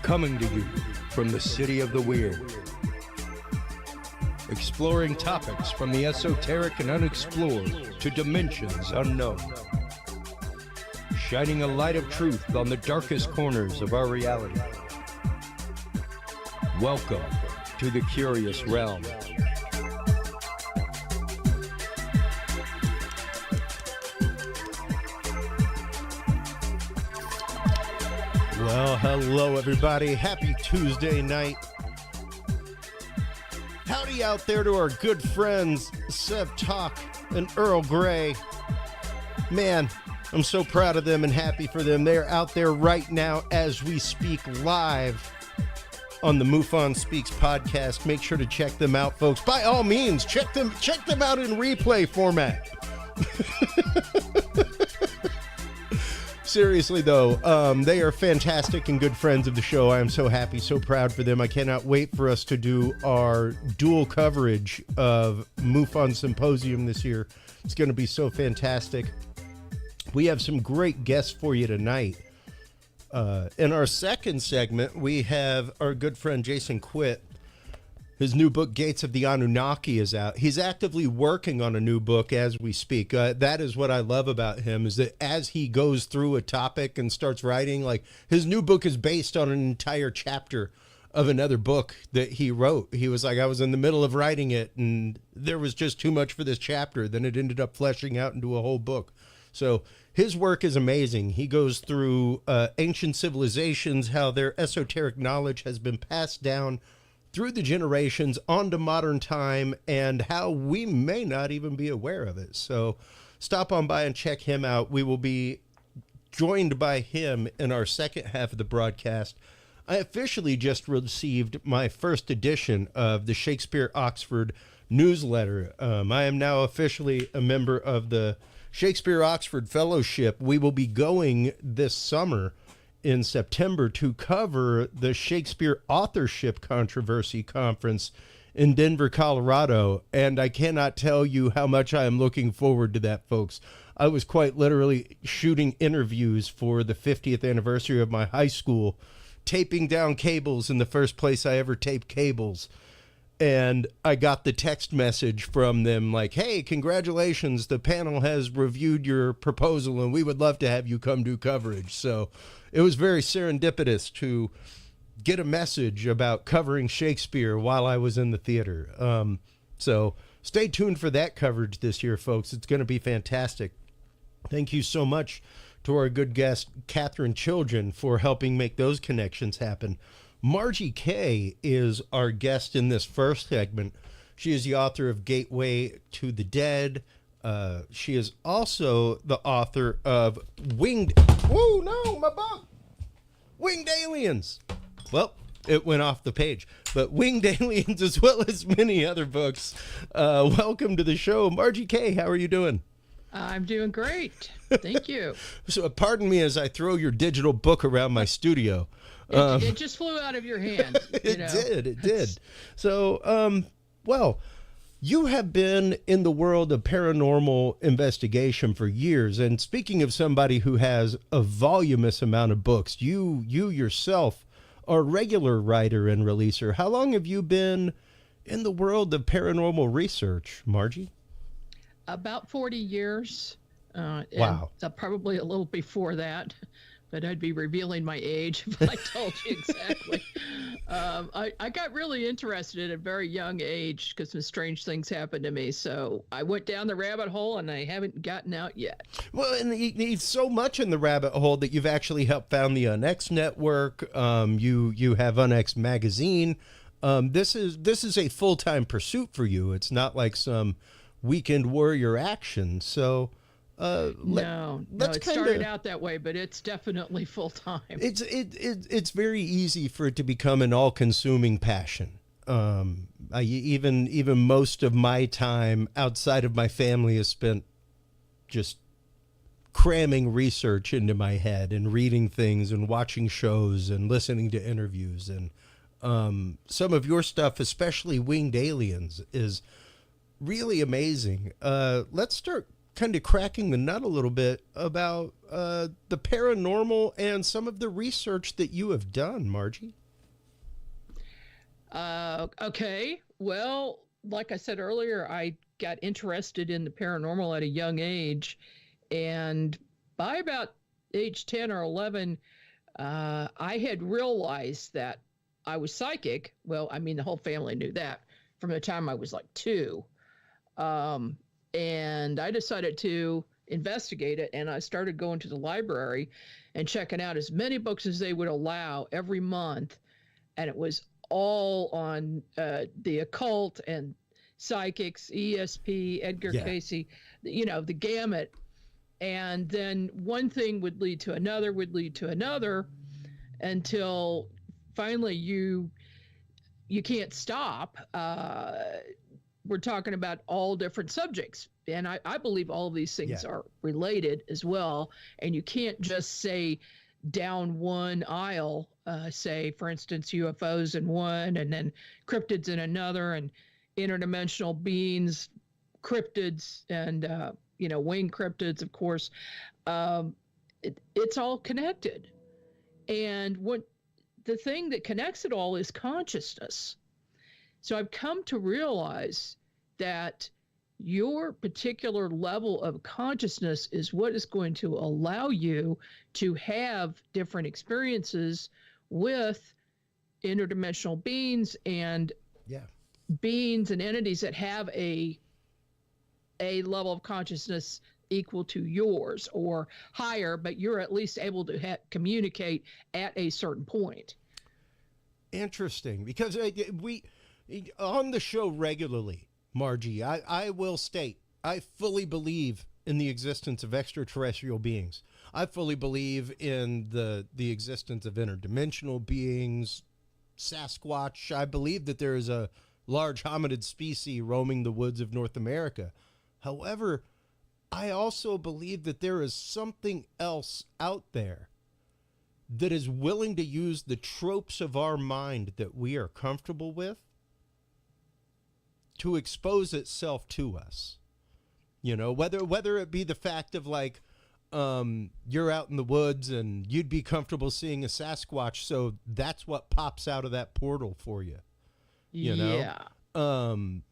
Coming to you from the city of the weird. Exploring topics from the esoteric and unexplored to dimensions unknown. Shining a light of truth on the darkest corners of our reality. Welcome to the Curious Realm. Well, hello everybody. Happy Tuesday night. Howdy out there to our good friends, Sev Talk and Earl Grey. Man, I'm so proud of them and happy for them. They're out there right now as we speak live on the MUFON Speaks podcast. Make sure to check them out, folks. By all means, check them out in replay format. Seriously, though, they are fantastic and good friends of the show. I am so happy, so proud for them. I cannot wait for us to do our dual coverage of MUFON Symposium this year. It's going to be so fantastic. We have some great guests for you tonight. In our second segment, we have our good friend Jason Quitt. His new book, Gates of the Anunnaki, is out. He's actively working on a new book as we speak. That is what I love about him, is that as he goes through a topic and starts writing, like his new book is based on an entire chapter of another book that he wrote. He was like, I was in the middle of writing it and there was just too much for this chapter. Then it ended up fleshing out into a whole book. So his work is amazing. He goes through ancient civilizations, how their esoteric knowledge has been passed down through the generations onto modern time, and how we may not even be aware of it. So stop on by and check him out. We will be joined by him in our second half of the broadcast. I officially just received my first edition of the Shakespeare Oxford newsletter. I am now officially a member of the Shakespeare Oxford Fellowship. We will be going this summer in September to cover the Shakespeare Authorship Controversy Conference in Denver, Colorado. And I cannot tell you how much I am looking forward to that, folks. I was quite literally shooting interviews for the 50th anniversary of my high school, taping down cables in the first place I ever taped cables. And I got the text message from them like, hey, congratulations, the panel has reviewed your proposal and we would love to have you come do coverage. So it was very serendipitous to get a message about covering Shakespeare while I was in the theater. So stay tuned for that coverage this year, folks. It's going to be fantastic. Thank you so much to our good guest, Catherine Children, for helping make those connections happen. Margie Kay is our guest in this first segment. She is the author of Gateway to the Dead. She is also the author of Winged Aliens. Well, it went off the page, but Winged Aliens as well as many other books. Welcome to the show, Margie Kay. How are you doing? I'm doing great. Thank you. So pardon me as I throw your digital book around my studio. It just flew out of your hand. It did. So, well, you have been in the world of paranormal investigation for years. And speaking of somebody who has a voluminous amount of books, you yourself are a regular writer and releaser. How long have you been in the world of paranormal research, Margie? About 40 years. Wow. And, probably a little before that. But I'd be revealing my age if I told you exactly. I got really interested at a very young age because some strange things happened to me. So I went down the rabbit hole and I haven't gotten out yet. Well, and you need so much in the rabbit hole that you've actually helped found the UnX Network. You have UnX Magazine. This is a full-time pursuit for you. It's not like some weekend warrior action. So No, it started out that way, but it's definitely full time. It's very easy for it to become an all-consuming passion. Even most of my time outside of my family is spent just cramming research into my head and reading things and watching shows and listening to interviews. And some of your stuff, especially Winged Aliens, is really amazing. Let's start kind of cracking the nut a little bit about the paranormal and some of the research that you have done, Margie. Okay. Well, like I said earlier, I got interested in the paranormal at a young age. And by about age 10 or 11, I had realized that I was psychic. Well, I mean, the whole family knew that from the time I was like 2. And I decided to investigate it. And I started going to the library and checking out as many books as they would allow every month. And it was all on the occult and psychics, ESP, Edgar Cayce, the gamut. And then one thing would lead to another, until finally you can't stop. We're talking about all different subjects. And I believe all of these things are related as well. And you can't just say down one aisle, say, for instance, UFOs in one, and then cryptids in another, and interdimensional beings, cryptids, and, winged cryptids, of course. It's all connected. And the thing that connects it all is consciousness. So I've come to realize that your particular level of consciousness is what is going to allow you to have different experiences with interdimensional beings and beings and entities that have a level of consciousness equal to yours or higher, but you're at least able to communicate at a certain point. Interesting, because we on the show regularly, Margie, I will state, I fully believe in the existence of extraterrestrial beings. I fully believe in the existence of interdimensional beings, Sasquatch. I believe that there is a large hominid species roaming the woods of North America. However, I also believe that there is something else out there that is willing to use the tropes of our mind that we are comfortable with to expose itself to us. Whether it be the fact of like, you're out in the woods and you'd be comfortable seeing a Sasquatch, so that's what pops out of that portal for you. You know? Yeah.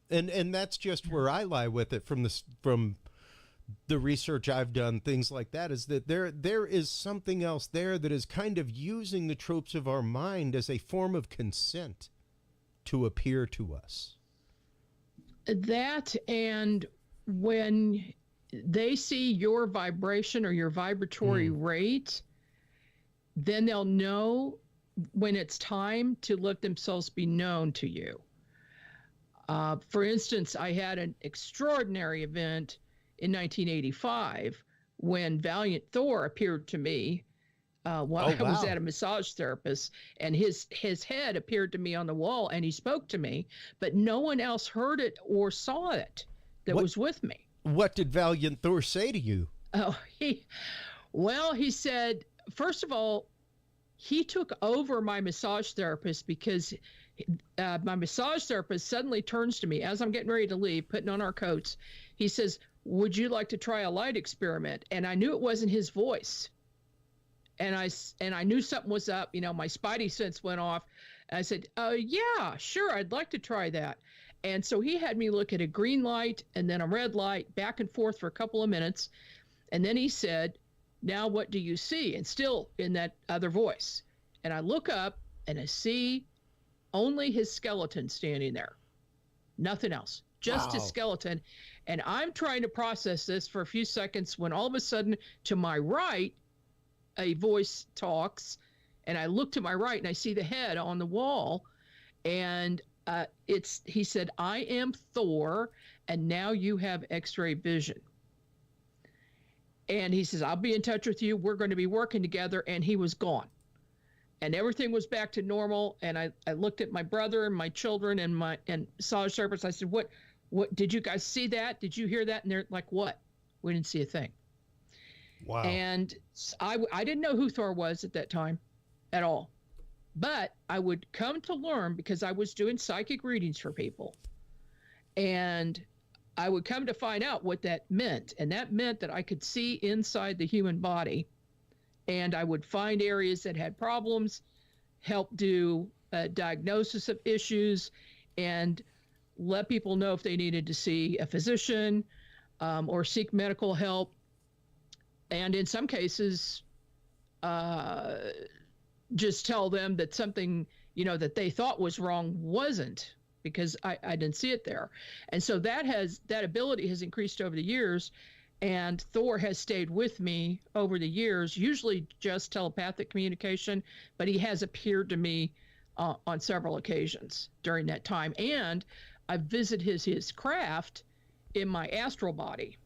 And that's just where I lie with it from the research I've done, things like that, is that there is something else there that is kind of using the tropes of our mind as a form of consent to appear to us. That, and when they see your vibration or your vibratory rate, then they'll know when it's time to let themselves be known to you. For instance, I had an extraordinary event in 1985 when Valiant Thor appeared to me while I was at a massage therapist, and his head appeared to me on the wall, and he spoke to me, but no one else heard it or saw it that was with me. What did Valiant Thor say to you? Oh, he said, first of all, he took over my massage therapist because my massage therapist suddenly turns to me as I'm getting ready to leave, putting on our coats. He says, "Would you like to try a light experiment?" And I knew it wasn't his voice. And I knew something was up. My spidey sense went off. And I said, yeah, sure, I'd like to try that. And so he had me look at a green light and then a red light, back and forth for a couple of minutes. And then he said, "Now what do you see?" And still in that other voice. And I look up and I see only his skeleton standing there. Nothing else, just his skeleton. And I'm trying to process this for a few seconds when all of a sudden to my right, a voice talks, and I look to my right and I see the head on the wall, and he said, "I am Thor, and now you have X-ray vision." And he says, "I'll be in touch with you. We're going to be working together." And he was gone. And everything was back to normal. And I looked at my brother and my children and massage therapist. I said, what did you guys see that? Did you hear that? And they're like, "What?" "We didn't see a thing." Wow. And I didn't know who Thor was at that time at all. But I would come to learn because I was doing psychic readings for people. And I would come to find out what that meant. And that meant that I could see inside the human body, and I would find areas that had problems, help do a diagnosis of issues, and let people know if they needed to see a physician or seek medical help. And in some cases, just tell them that something, that they thought was wrong wasn't, because I didn't see it there. And so that ability has increased over the years, and Thor has stayed with me over the years, usually just telepathic communication, but he has appeared to me on several occasions during that time. And I've visited his craft in my astral body.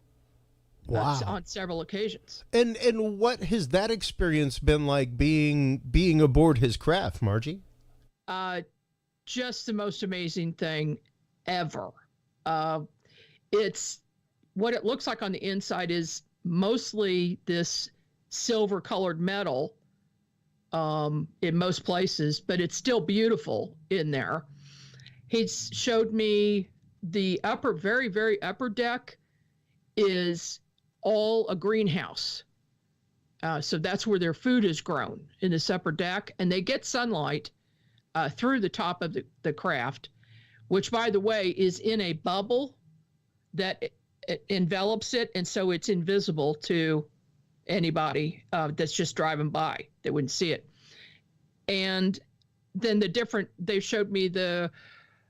Wow. On several occasions. And what has that experience been like, being aboard his craft, Margie? Just the most amazing thing ever. It's what it looks like on the inside is mostly this silver colored metal in most places, but it's still beautiful in there. He's showed me the very, very upper deck is all a greenhouse. So that's where their food is grown, in this upper deck, and they get sunlight through the top of the craft, which, by the way, is in a bubble that it envelops it, and so it's invisible to anybody that's just driving by. They wouldn't see it. And then they showed me the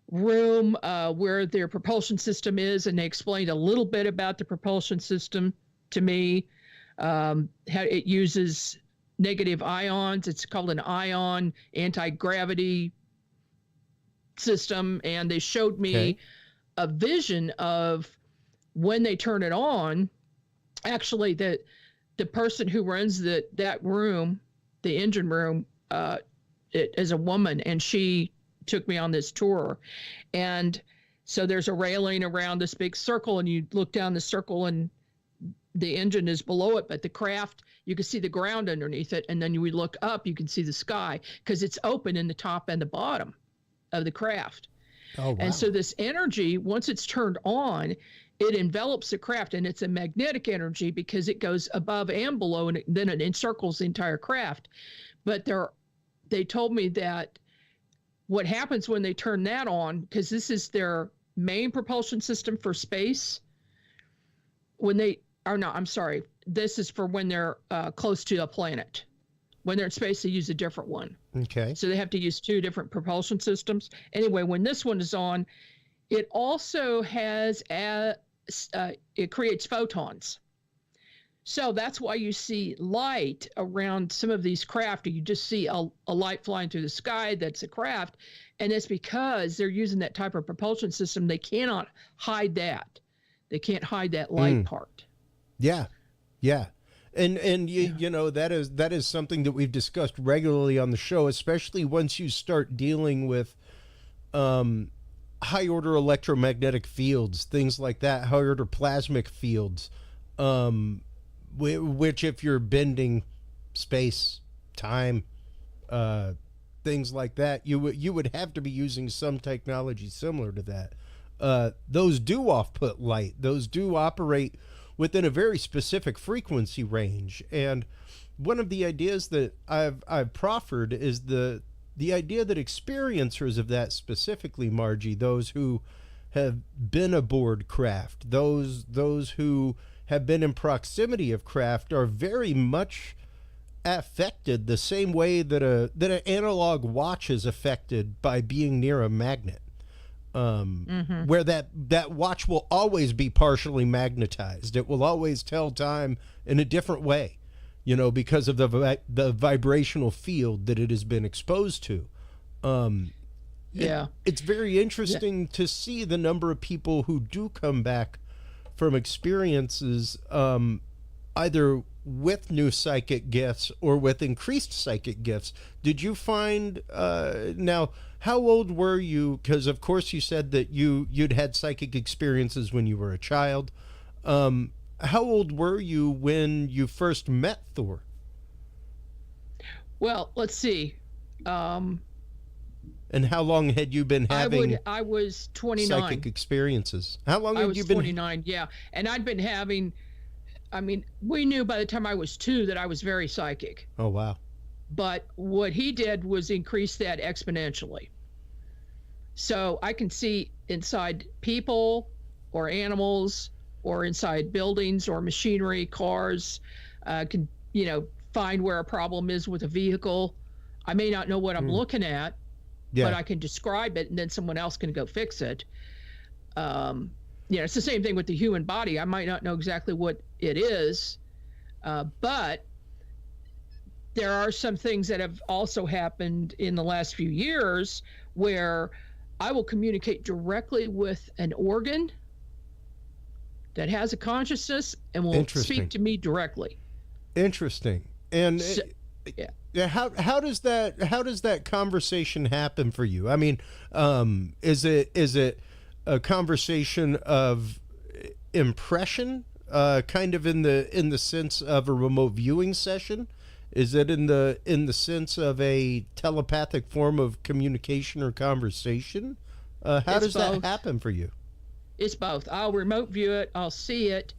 room where their propulsion system is, and they explained a little bit about the propulsion system to me, how it uses negative ions. It's called an ion anti-gravity system. And they showed me a vision of when they turn it on, actually the person who runs that room, the engine room, is a woman, and she took me on this tour. And so there's a railing around this big circle, and you look down the circle and the engine is below it, but the craft, you can see the ground underneath it. And then you look up, you can see the sky, because it's open in the top and the bottom of the craft. Oh, wow. And so this energy, once it's turned on, it envelops the craft, and it's a magnetic energy because it goes above and below, and then it encircles the entire craft. But they told me that what happens when they turn that on, because this is their main propulsion system for space, this is for when they're close to a planet. When they're in space, they use a different one. Okay. So they have to use two different propulsion systems. Anyway, when this one is on, it also has it creates photons. So that's why you see light around some of these craft. You just see a light flying through the sky. That's a craft. And it's because they're using that type of propulsion system. They cannot hide that. They can't hide that light part. Yeah. Yeah. And you know, that is something that we've discussed regularly on the show, especially once you start dealing with high order electromagnetic fields, things like that, high order plasmic fields, which, if you're bending space, time, things like that, you would have to be using some technology similar to that. Those do off-put light. Those do operate within a very specific frequency range. And one of the ideas that I've proffered is the idea that experiencers of that, specifically, Margie, those who have been aboard craft, those who have been in proximity of craft, are very much affected the same way that an analog watch is affected by being near a magnet. Where that watch will always be partially magnetized. It will always tell time in a different way, because of the vibrational field that it has been exposed to. It's very interesting to see the number of people who do come back from experiences, either with new psychic gifts or with increased psychic gifts. Did you find, now, how old were you? Because, of course, you said that you'd had psychic experiences when you were a child. How old were you when you first met Thor? Well, let's see. And how long had you been having I was 29. psychic experiences? How long had you been? I was 29, yeah. And I'd been having, I mean, we knew by the time I was 2 that I was very psychic. Oh, wow. But what he did was increase that exponentially. So I can see inside people or animals or inside buildings or machinery, cars, can, find where a problem is with a vehicle. I may not know what I'm looking at, but I can describe it and then someone else can go fix it. It's the same thing with the human body. I might not know exactly what it is, but there are some things that have also happened in the last few years where I will communicate directly with an organ that has a consciousness and will speak to me directly. Interesting. And so, how does that conversation happen for you? I mean, is it a conversation of impression, kind of in the sense of a remote viewing session? Is it in the sense of a telepathic form of communication or conversation? How does that happen for you? It's both. I'll remote view it, I'll see it,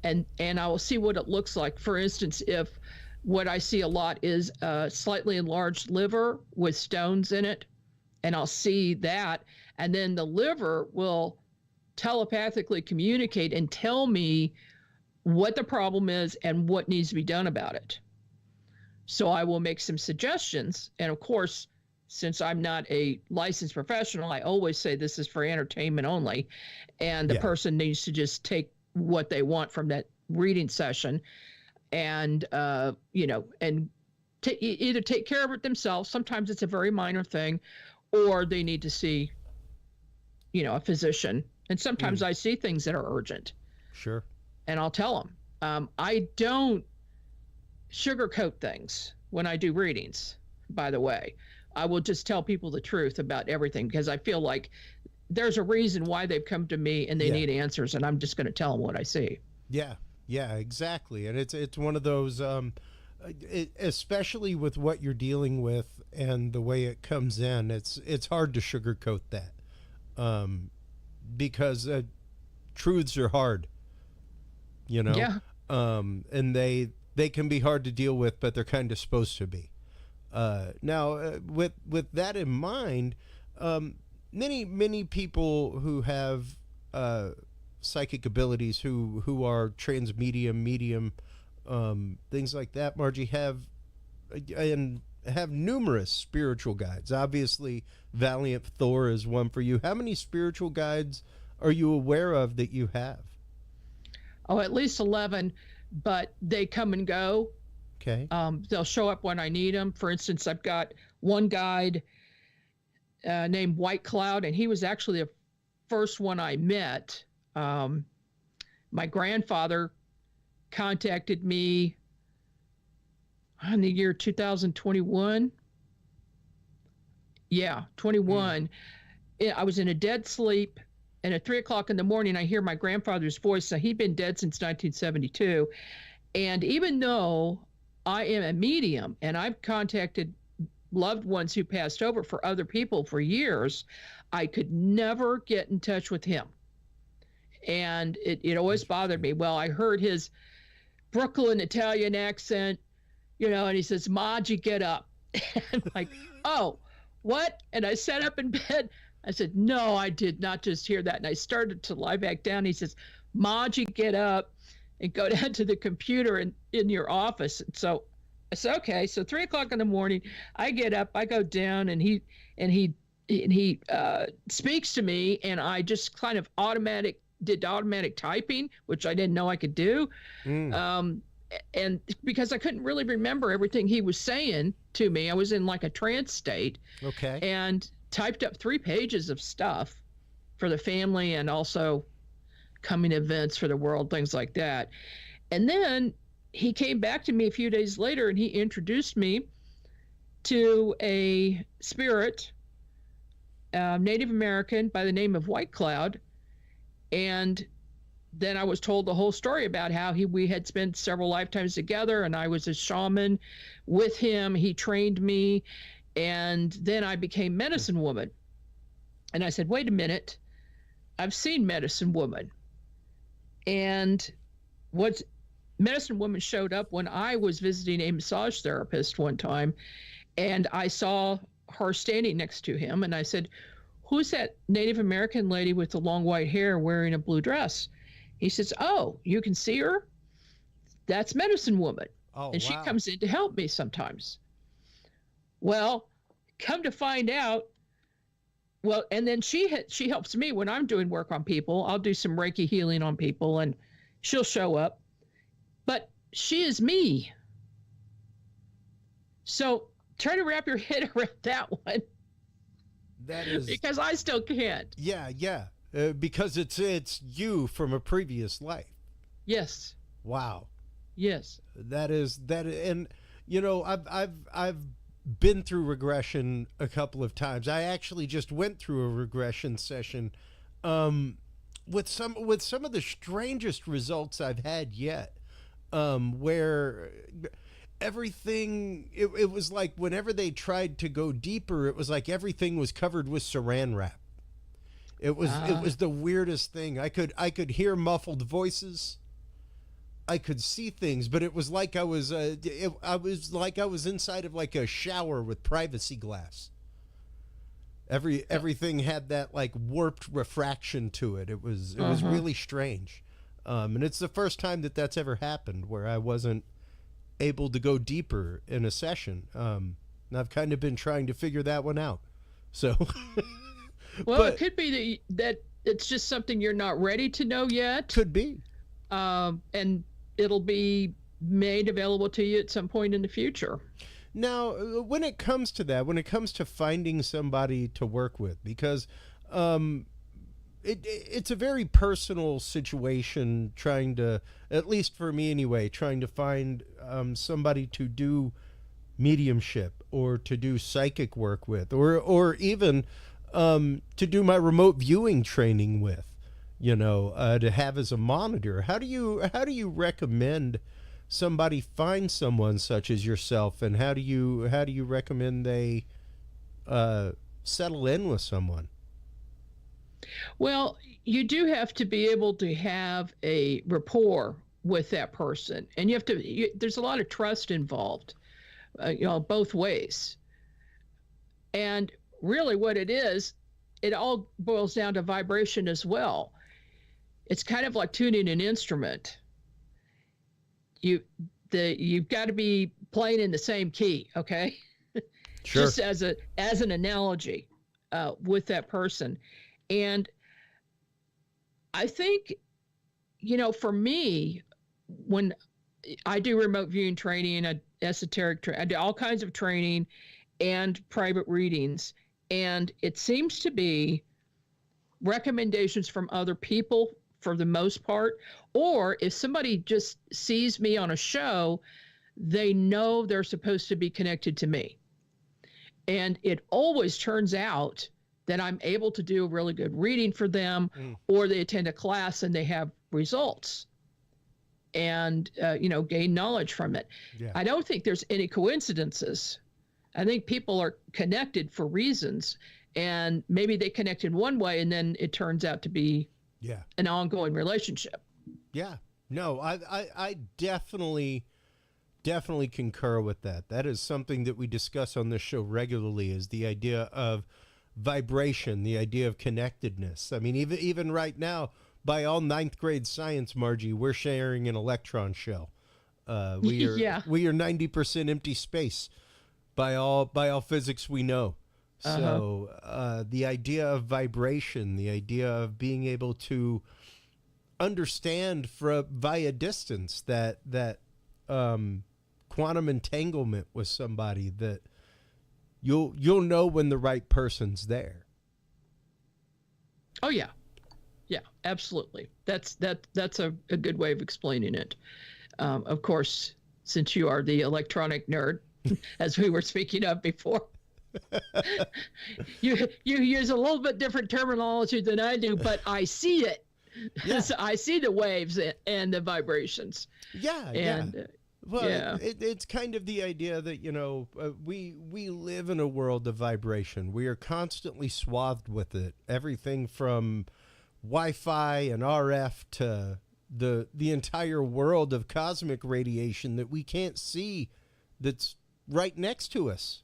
and I will see what it looks like. For instance, if what I see a lot is a slightly enlarged liver with stones in it, and I'll see that, and then the liver will telepathically communicate and tell me what the problem is and what needs to be done about it. So I will make some suggestions. And of course, since I'm not a licensed professional, I always say this is for entertainment only. And the person needs to just take what they want from that reading session and, and either take care of it themselves. Sometimes it's a very minor thing, or they need to see, a physician. And sometimes I see things that are urgent. Sure. And I'll tell them. I don't sugarcoat things when I do readings, by the way. I will just tell people the truth about everything because I feel like there's a reason why they've come to me and they need answers, and I'm just going to tell them what I see. Yeah, exactly. And it's one of those, especially with what you're dealing with and the way it comes in, it's hard to sugarcoat that because truths are hard, Yeah. And they can be hard to deal with, but they're kind of supposed to be. Now, with that in mind, many people who have psychic abilities, who are medium, things like that, Margie, have numerous spiritual guides. Obviously, Valiant Thor is one for you. How many spiritual guides are you aware of that you have? Oh, at least 11. But they come and go. Okay. They'll show up when I need them. For instance, I've got one guide named White Cloud, and he was actually the first one I met. My grandfather contacted me in the year 2021. Yeah, 21. I was in a dead sleep. And at 3 o'clock in the morning, I hear my grandfather's voice. Now, he'd been dead since 1972. And even though I am a medium and I've contacted loved ones who passed over for other people for years, I could never get in touch with him. And it always bothered me. Well, I heard his Brooklyn Italian accent, and he says, Margie, get up. And I'm like, oh, what? And I sat up in bed. I said, no, I did not just hear that. And I started to lie back down. He says, Margie, get up and go down to the computer in your office. And so I said, okay. So 3 o'clock in the morning, I get up, I go down, and he speaks to me, and I just kind of did automatic typing, which I didn't know I could do. And because I couldn't really remember everything he was saying to me, I was in like a trance state. Okay. And typed up 3 pages of stuff for the family and also coming events for the world, things like that. And then he came back to me a few days later and he introduced me to a spirit, Native American by the name of White Cloud. And then I was told the whole story about how we had spent several lifetimes together and I was a shaman with him. He trained me. And then I became medicine woman. And I said, wait a minute, I've seen medicine woman. And what medicine woman showed up when I was visiting a massage therapist one time, and I saw her standing next to him, and I said, who's that Native American lady with the long white hair wearing a blue dress? He says, oh, you can see her? That's medicine woman. Oh, and wow. she comes in to help me sometimes. Well, come to find out, well, and then she helps me when I'm doing work on people. I'll do some Reiki healing on people, and she'll show up. But she is me. So try to wrap your head around that one. That is, because I still can't. Yeah, because it's you from a previous life. Yes. Wow. Yes. That is, and you know, I've been through regression a couple of times. I actually just went through a regression session with some of the strangest results I've had yet, where everything, it was like whenever they tried to go deeper, it was like everything was covered with saran wrap. It was the weirdest thing. I could hear muffled voices. I could see things, but it was like I was inside of like a shower with privacy glass. Everything had that like warped refraction to it. It was really strange. And it's the first time that that's ever happened where I wasn't able to go deeper in a session. And I've kind of been trying to figure that one out. So, well, it could be that it's just something you're not ready to know yet. Could be. And it'll be made available to you at some point in the future. Now, when it comes to that, when it comes to finding somebody to work with, because it's a very personal situation, trying to, at least for me anyway, trying to find somebody to do mediumship or to do psychic work with, or even to do my remote viewing training with. You know, to have as a monitor. How do you recommend somebody find someone such as yourself, and how do you recommend they settle in with someone? Well, you do have to be able to have a rapport with that person, and there's a lot of trust involved, both ways. And really, what it is, it all boils down to vibration as well. It's kind of like tuning an instrument. You've got to be playing in the same key, okay? Sure. Just as an analogy with that person. And I think, for me, when I do remote viewing training, esoteric I do all kinds of training and private readings, and it seems to be recommendations from other people for the most part, or if somebody just sees me on a show, they know they're supposed to be connected to me. And it always turns out that I'm able to do a really good reading for them, or they attend a class and they have results and, gain knowledge from it. Yeah. I don't think there's any coincidences. I think people are connected for reasons, and maybe they connect in one way and then it turns out to be an ongoing relationship. Yeah. No, I definitely concur with that. That is something that we discuss on this show regularly, is the idea of vibration, the idea of connectedness. I mean, even right now, by all 9th grade science, Margie, we're sharing an electron shell. We are 90% empty space by all physics we know. So the idea of vibration, the idea of being able to understand via distance that quantum entanglement with somebody, that you'll know when the right person's there. Oh yeah, absolutely. That's a good way of explaining it. Of course, since you are the electronic nerd, as we were speaking of before. you use a little bit different terminology than I do, but I see it. Yeah. So I see the waves and the vibrations. Yeah, and Well, Yeah. it's kind of the idea that, we live in a world of vibration. We are constantly swathed with it. Everything from Wi-Fi and RF to the entire world of cosmic radiation that we can't see, that's right next to us.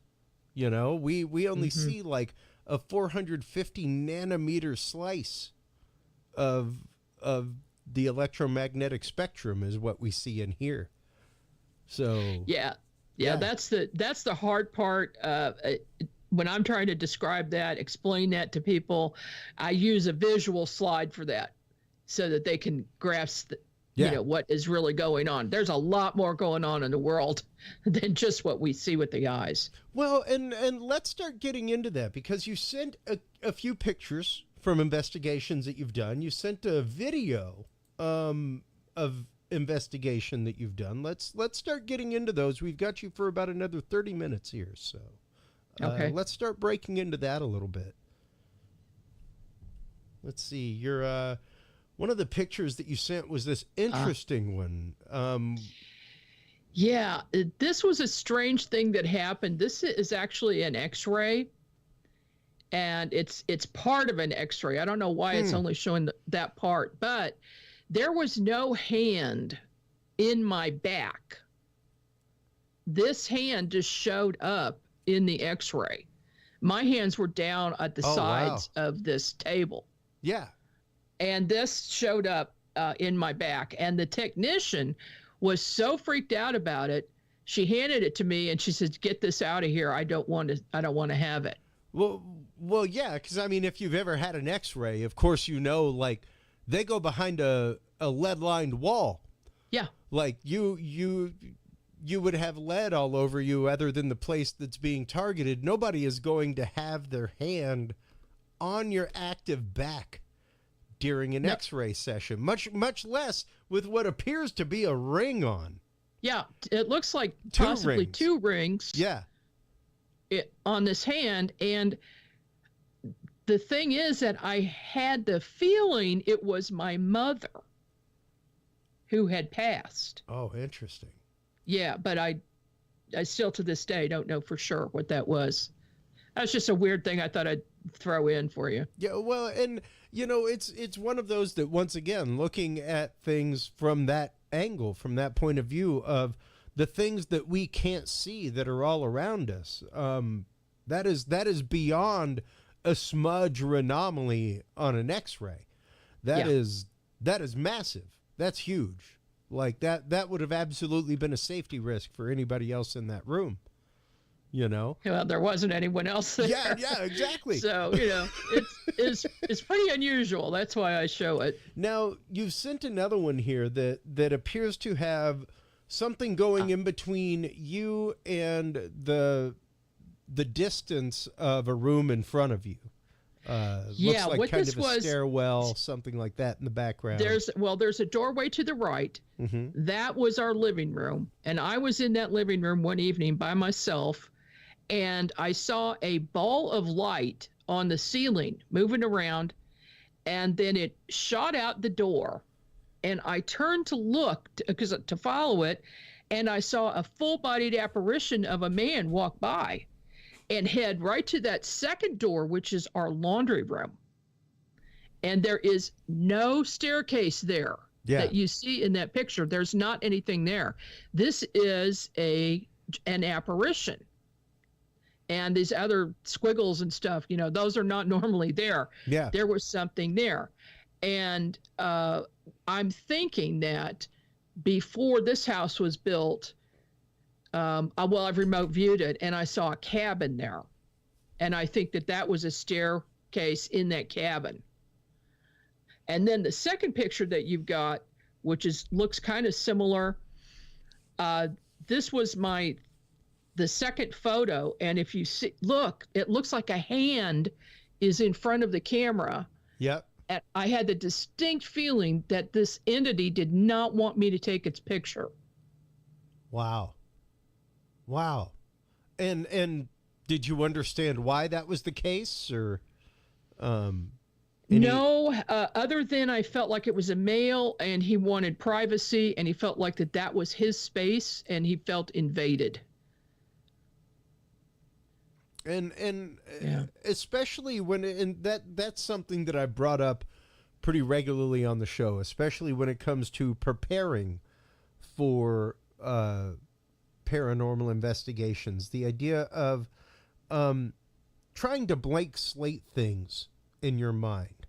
We only see like a 450 nanometer slice of the electromagnetic spectrum is what we see and hear. So Yeah. That's the hard part. When I'm trying to describe that, explain that to people, I use a visual slide for that, so that they can grasp what is really going on. There's a lot more going on in the world than just what we see with the eyes. Well, and let's start getting into that, because you sent a few pictures from investigations that you've done. You sent a video of investigation that you've done. Let's start getting into those. We've got you for about another 30 minutes here, so Okay. Let's start breaking into that a little bit. Let's see. Your one of the pictures that you sent was this interesting one. Yeah, this was a strange thing that happened. This is actually an X-ray, and it's part of an X-ray. I don't know why it's only showing that part, but there was no hand in my back. This hand just showed up in the X-ray. My hands were down at the sides of this table. Yeah. And this showed up in my back. And the technician was so freaked out about it. She handed it to me and she said, "Get this out of here. I don't want to have it." Well, yeah, because I mean, if you've ever had an X-ray, of course, like they go behind a lead-lined wall. Yeah. Like you would have lead all over you, other than the place that's being targeted. Nobody is going to have their hand on your active back during an X-ray session, much less with what appears to be a ring on. Yeah, it looks like possibly two rings. Yeah. On this hand. And the thing is that I had the feeling it was my mother who had passed. Oh, interesting. Yeah, but I still to this day don't know for sure what that was. That's just a weird thing I thought I'd throw in for you. Yeah, well, and it's one of those that, once again, looking at things from that angle, from that point of view of the things that we can't see that are all around us, that is beyond a smudge or anomaly on an X-ray. That is massive. That's huge. Like that would have absolutely been a safety risk for anybody else in that room. Well, there wasn't anyone else there. Yeah, exactly. So, it's pretty unusual. That's why I show it. Now, you've sent another one here that appears to have something going in between you and the distance of a room in front of you. Looks like what kind this of a stairwell, something like that in the background. There's a doorway to the right. Mm-hmm. That was our living room. And I was in that living room one evening by myself, and I saw a ball of light on the ceiling moving around, and then it shot out the door. And I turned to look to follow it, and I saw a full-bodied apparition of a man walk by and head right to that second door, which is our laundry room. And there is no staircase there that you see in that picture. There's not anything there. This is an apparition. And these other squiggles and stuff, those are not normally there. Yeah. There was something there. And I'm thinking that before this house was built, I've remote viewed it, and I saw a cabin there. And I think that was a staircase in that cabin. And then the second picture that you've got, which looks kind of similar, this was the second photo. And if you look, it looks like a hand is in front of the camera. Yep. And I had the distinct feeling that this entity did not want me to take its picture. Wow. And did you understand why that was the case, or No, other than I felt like it was a male and he wanted privacy and he felt like that was his space and he felt invaded. And Yeah. especially when, and that's something that I brought up pretty regularly on the show, especially when it comes to preparing for paranormal investigations. The idea of trying to blank slate things in your mind.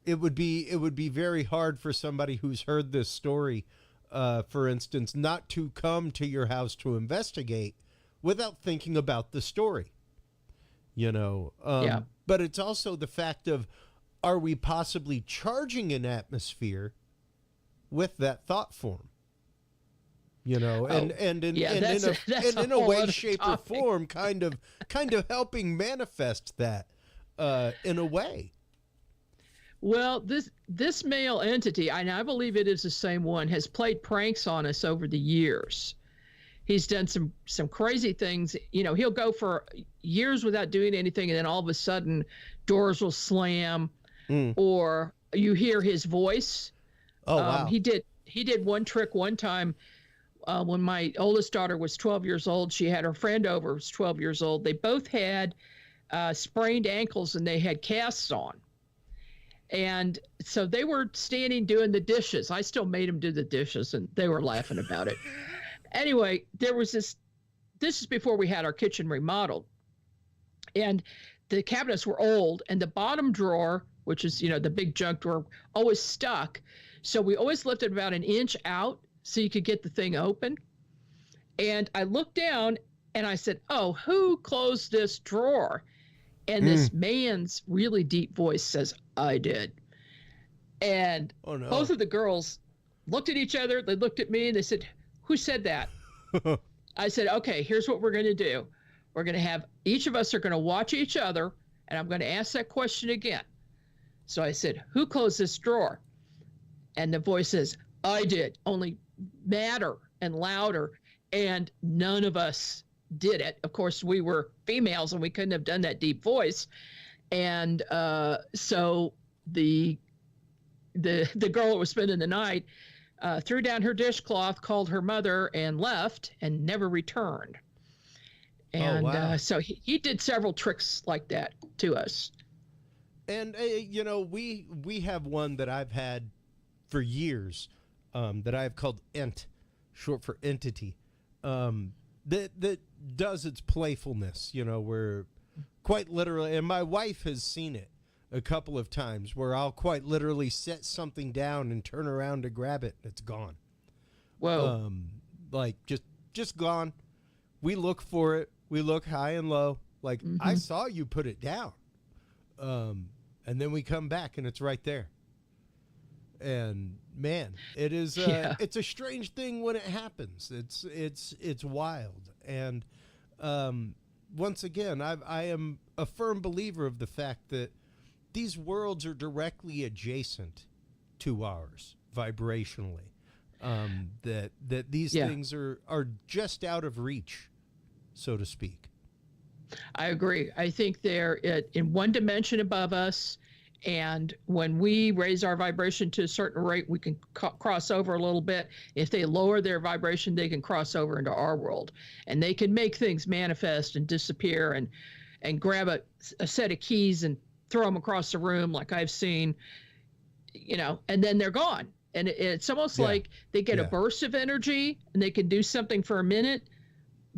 It would be very hard for somebody who's heard this story, for instance, not to come to your house to investigate without thinking about the story, Yeah. But it's also the fact of, are we possibly charging an atmosphere with that thought form? And in a way, shape, or form, kind of helping manifest that in a way. Well, this male entity, and I believe it is the same one, has played pranks on us over the years. He's done some crazy things. He'll go for years without doing anything, and then all of a sudden, doors will slam, or you hear his voice. Oh, wow. He did one trick one time when my oldest daughter was 12 years old. She had her friend over, who was 12 years old. They both had sprained ankles, and they had casts on. And so they were standing doing the dishes. I still made them do the dishes, and they were laughing about it. Anyway, there was this is before we had our kitchen remodeled. And the cabinets were old, and the bottom drawer, which is, the big junk drawer, always stuck. So we always lifted about an inch out so you could get the thing open. And I looked down and I said, "Oh, who closed this drawer?" And this man's really deep voice says, "I did." And both of the girls looked at each other. They looked at me and they said, "Who said that?" I said, "Okay, here's what we're going to do. We're going to have, each of us are going to watch each other, and I'm going to ask that question again." So I said, "Who closed this drawer?" And the voice says, "I did," only madder and louder. And none of us did it. Of course, we were females and we couldn't have done that deep voice. And so the girl that was spending the night threw down her dishcloth, called her mother, and left and never returned. And wow. So he did several tricks like that to us. And we have one that I've had for years, that I've called Ent, short for entity, that does its playfulness, where quite literally, and my wife has seen it a couple of times, where I'll quite literally set something down and turn around to grab it, and it's gone. Whoa. Like just gone. We look for it. We look high and low. Like, I saw you put it down. And then we come back and it's right there. And man, it is it's a strange thing when it happens. It's wild. And once again, I am a firm believer of the fact that these worlds are directly adjacent to ours vibrationally. That these things are just out of reach, so to speak. I agree. I think they're in one dimension above us. And when we raise our vibration to a certain rate, we can cross over a little bit. If they lower their vibration, they can cross over into our world. And they can make things manifest and disappear and grab a set of keys and throw them across the room like I've seen, and then they're gone. And it's almost like they get a burst of energy and they can do something for a minute,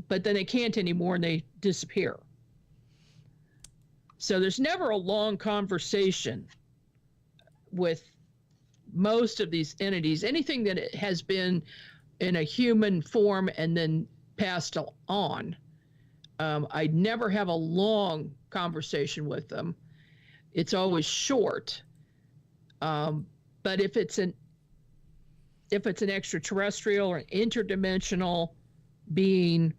but then they can't anymore and they disappear. So there's never a long conversation with most of these entities. Anything that has been in a human form and then passed on, I never have a long conversation with them. It's always short. But if it's an extraterrestrial or an interdimensional being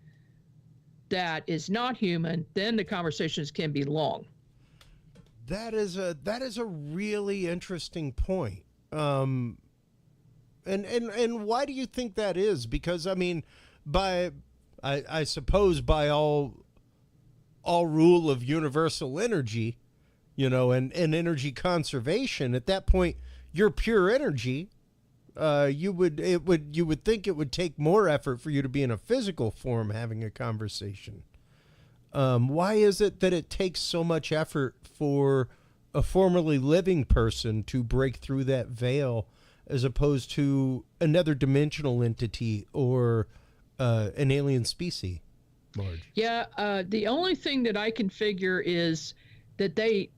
that is not human, then the conversations can be long. That is a really interesting point. And why do you think that is? Because I mean, I suppose by all rule of universal energy, and energy conservation. At that point, you're pure energy. You would think it would take more effort for you to be in a physical form having a conversation. Why is it that it takes so much effort for a formerly living person to break through that veil as opposed to another dimensional entity or an alien species, Marge? Yeah, the only thing that I can figure is that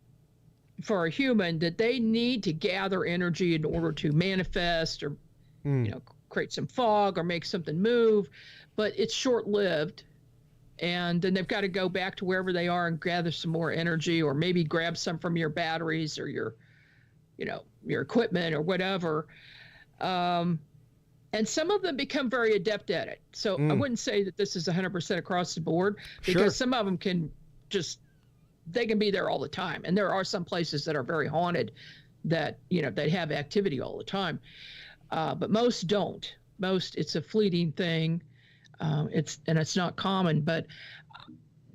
for a human, that they need to gather energy in order to manifest or, create some fog or make something move, but it's short-lived. And then they've got to go back to wherever they are and gather some more energy, or maybe grab some from your batteries or your equipment or whatever. And some of them become very adept at it. So I wouldn't say that this is 100% across the board, because some of them they can be there all the time. And there are some places that are very haunted that, they have activity all the time. But most don't. Most, it's a fleeting thing. It's not common, but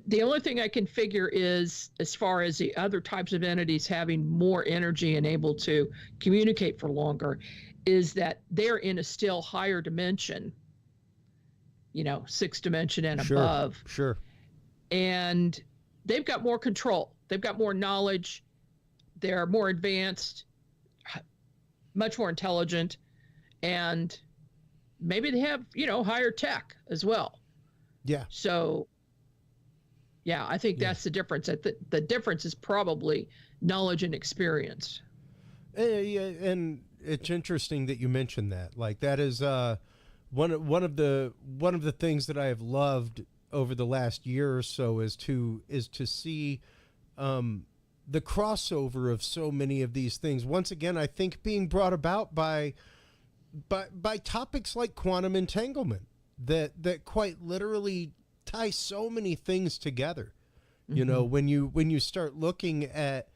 the only thing I can figure is, as far as the other types of entities having more energy and able to communicate for longer, is that they're in a still higher dimension, 6th dimension and above. Sure. And they've got more control. They've got more knowledge. They're more advanced, much more intelligent, and maybe they have, higher tech as well. Yeah. So, yeah, I think that's the difference. The difference is probably knowledge and experience. Yeah, and it's interesting that you mentioned that. Like, that is one of the things that I have loved over the last year or so is to see the crossover of so many of these things. Once again, I think being brought about by topics like quantum entanglement that quite literally tie so many things together. When you start looking at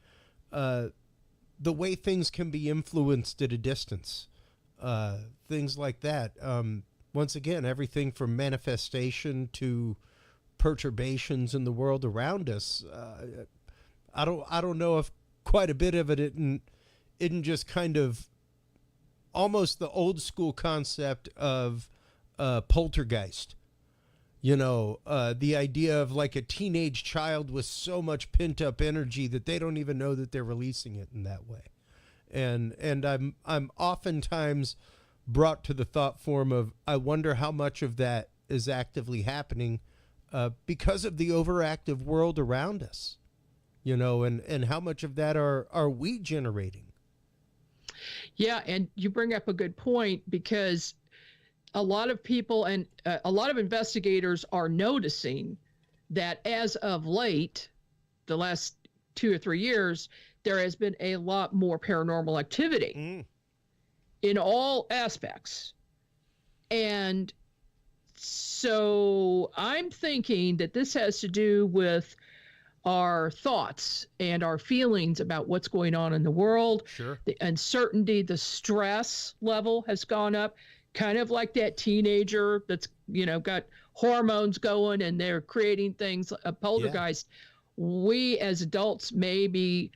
the way things can be influenced at a distance, things like that. Once again, everything from manifestation to perturbations in the world around us. I don't know if quite a bit of it isn't just kind of almost the old school concept of poltergeist. The idea of like a teenage child with so much pent up energy that they don't even know that they're releasing it in that way. And I'm oftentimes brought to the thought form of, I wonder how much of that is actively happening because of the overactive world around us, and how much of that are we generating? Yeah, and you bring up a good point, because a lot of people and a lot of investigators are noticing that as of late, the last 2 or 3 years, there has been a lot more paranormal activity in all aspects. And so I'm thinking that this has to do with our thoughts and our feelings about what's going on in the world. Sure. The uncertainty, the stress level has gone up, kind of like that teenager that's, got hormones going and they're creating things, a poltergeist. Yeah. We as adults may be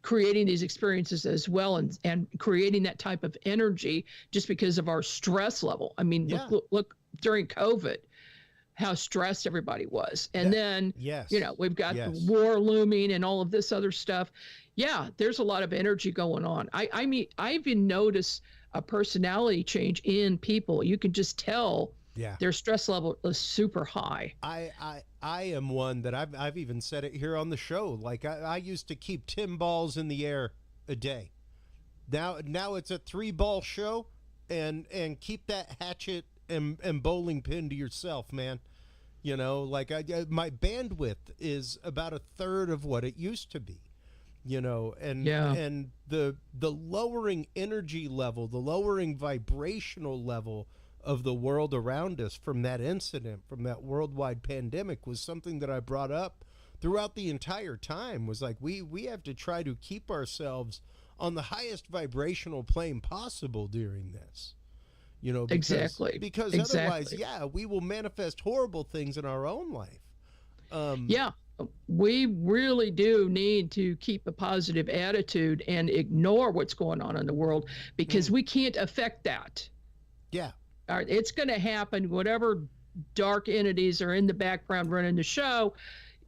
creating these experiences as well, and creating that type of energy just because of our stress level. I mean, look during COVID, how stressed everybody was. And then, we've got the war looming and all of this other stuff. Yeah, there's a lot of energy going on. I mean, I even noticed a personality change in people. You can just tell their stress level is super high. I am one that I've even said it here on the show. Like I used to keep 10 balls in the air a day. Now it's a 3-ball show, and keep that hatchet and bowling pin to yourself, man. My bandwidth is about a third of what it used to be. And the lowering energy level, the lowering vibrational level of the world around us from that incident, from that worldwide pandemic, was something that I brought up throughout the entire time. Was like, we have to try to keep ourselves on the highest vibrational plane possible during this. Because otherwise, we will manifest horrible things in our own life. we really do need to keep a positive attitude and ignore what's going on in the world, because we can't affect that. Yeah. All right, it's going to happen. Whatever dark entities are in the background running the show,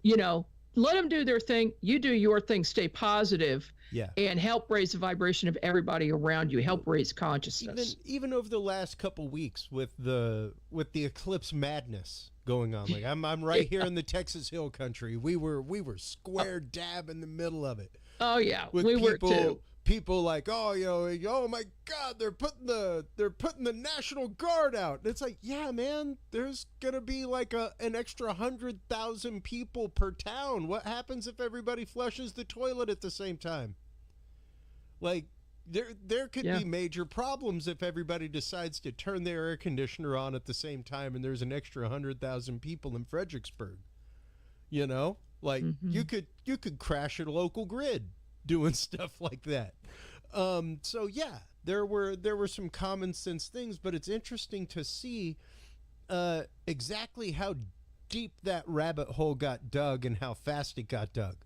let them do their thing. You do your thing. Stay positive. Yeah. And help raise the vibration of everybody around you. Help raise consciousness. Even over the last couple weeks with the eclipse madness going on. Like I'm right here in the Texas Hill Country. We were square dab in the middle of it. Oh yeah, with we were too. People like, oh my God, they're putting the National Guard out. And it's like, yeah, man, there's gonna be like an extra 100,000 people per town. What happens if everybody flushes the toilet at the same time? Like, there could be major problems if everybody decides to turn their air conditioner on at the same time, and there's an extra 100,000 people in Fredericksburg. Like you could crash a local grid doing stuff like that. So yeah, there were some common sense things, but it's interesting to see exactly how deep that rabbit hole got dug and how fast it got dug.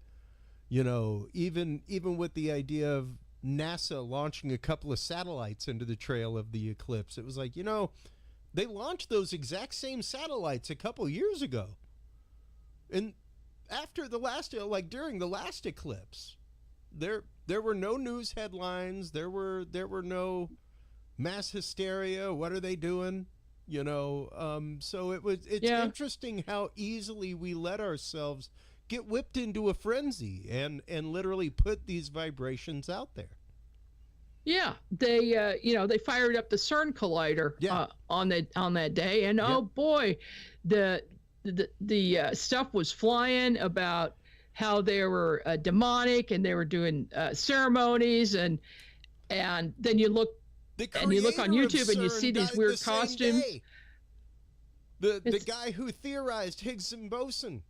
Even with the idea of NASA launching a couple of satellites into the trail of the eclipse, it was like, they launched those exact same satellites a couple years ago, and after the last, during the last eclipse, there were no news headlines. There were no mass hysteria. What are they doing? So it's interesting how easily we let ourselves get whipped into a frenzy and literally put these vibrations out there. Yeah, they fired up the CERN collider on that day, and oh boy, the stuff was flying about how they were demonic and they were doing ceremonies, and then you look on YouTube and you see these weird costumes. The guy who theorized Higgs boson,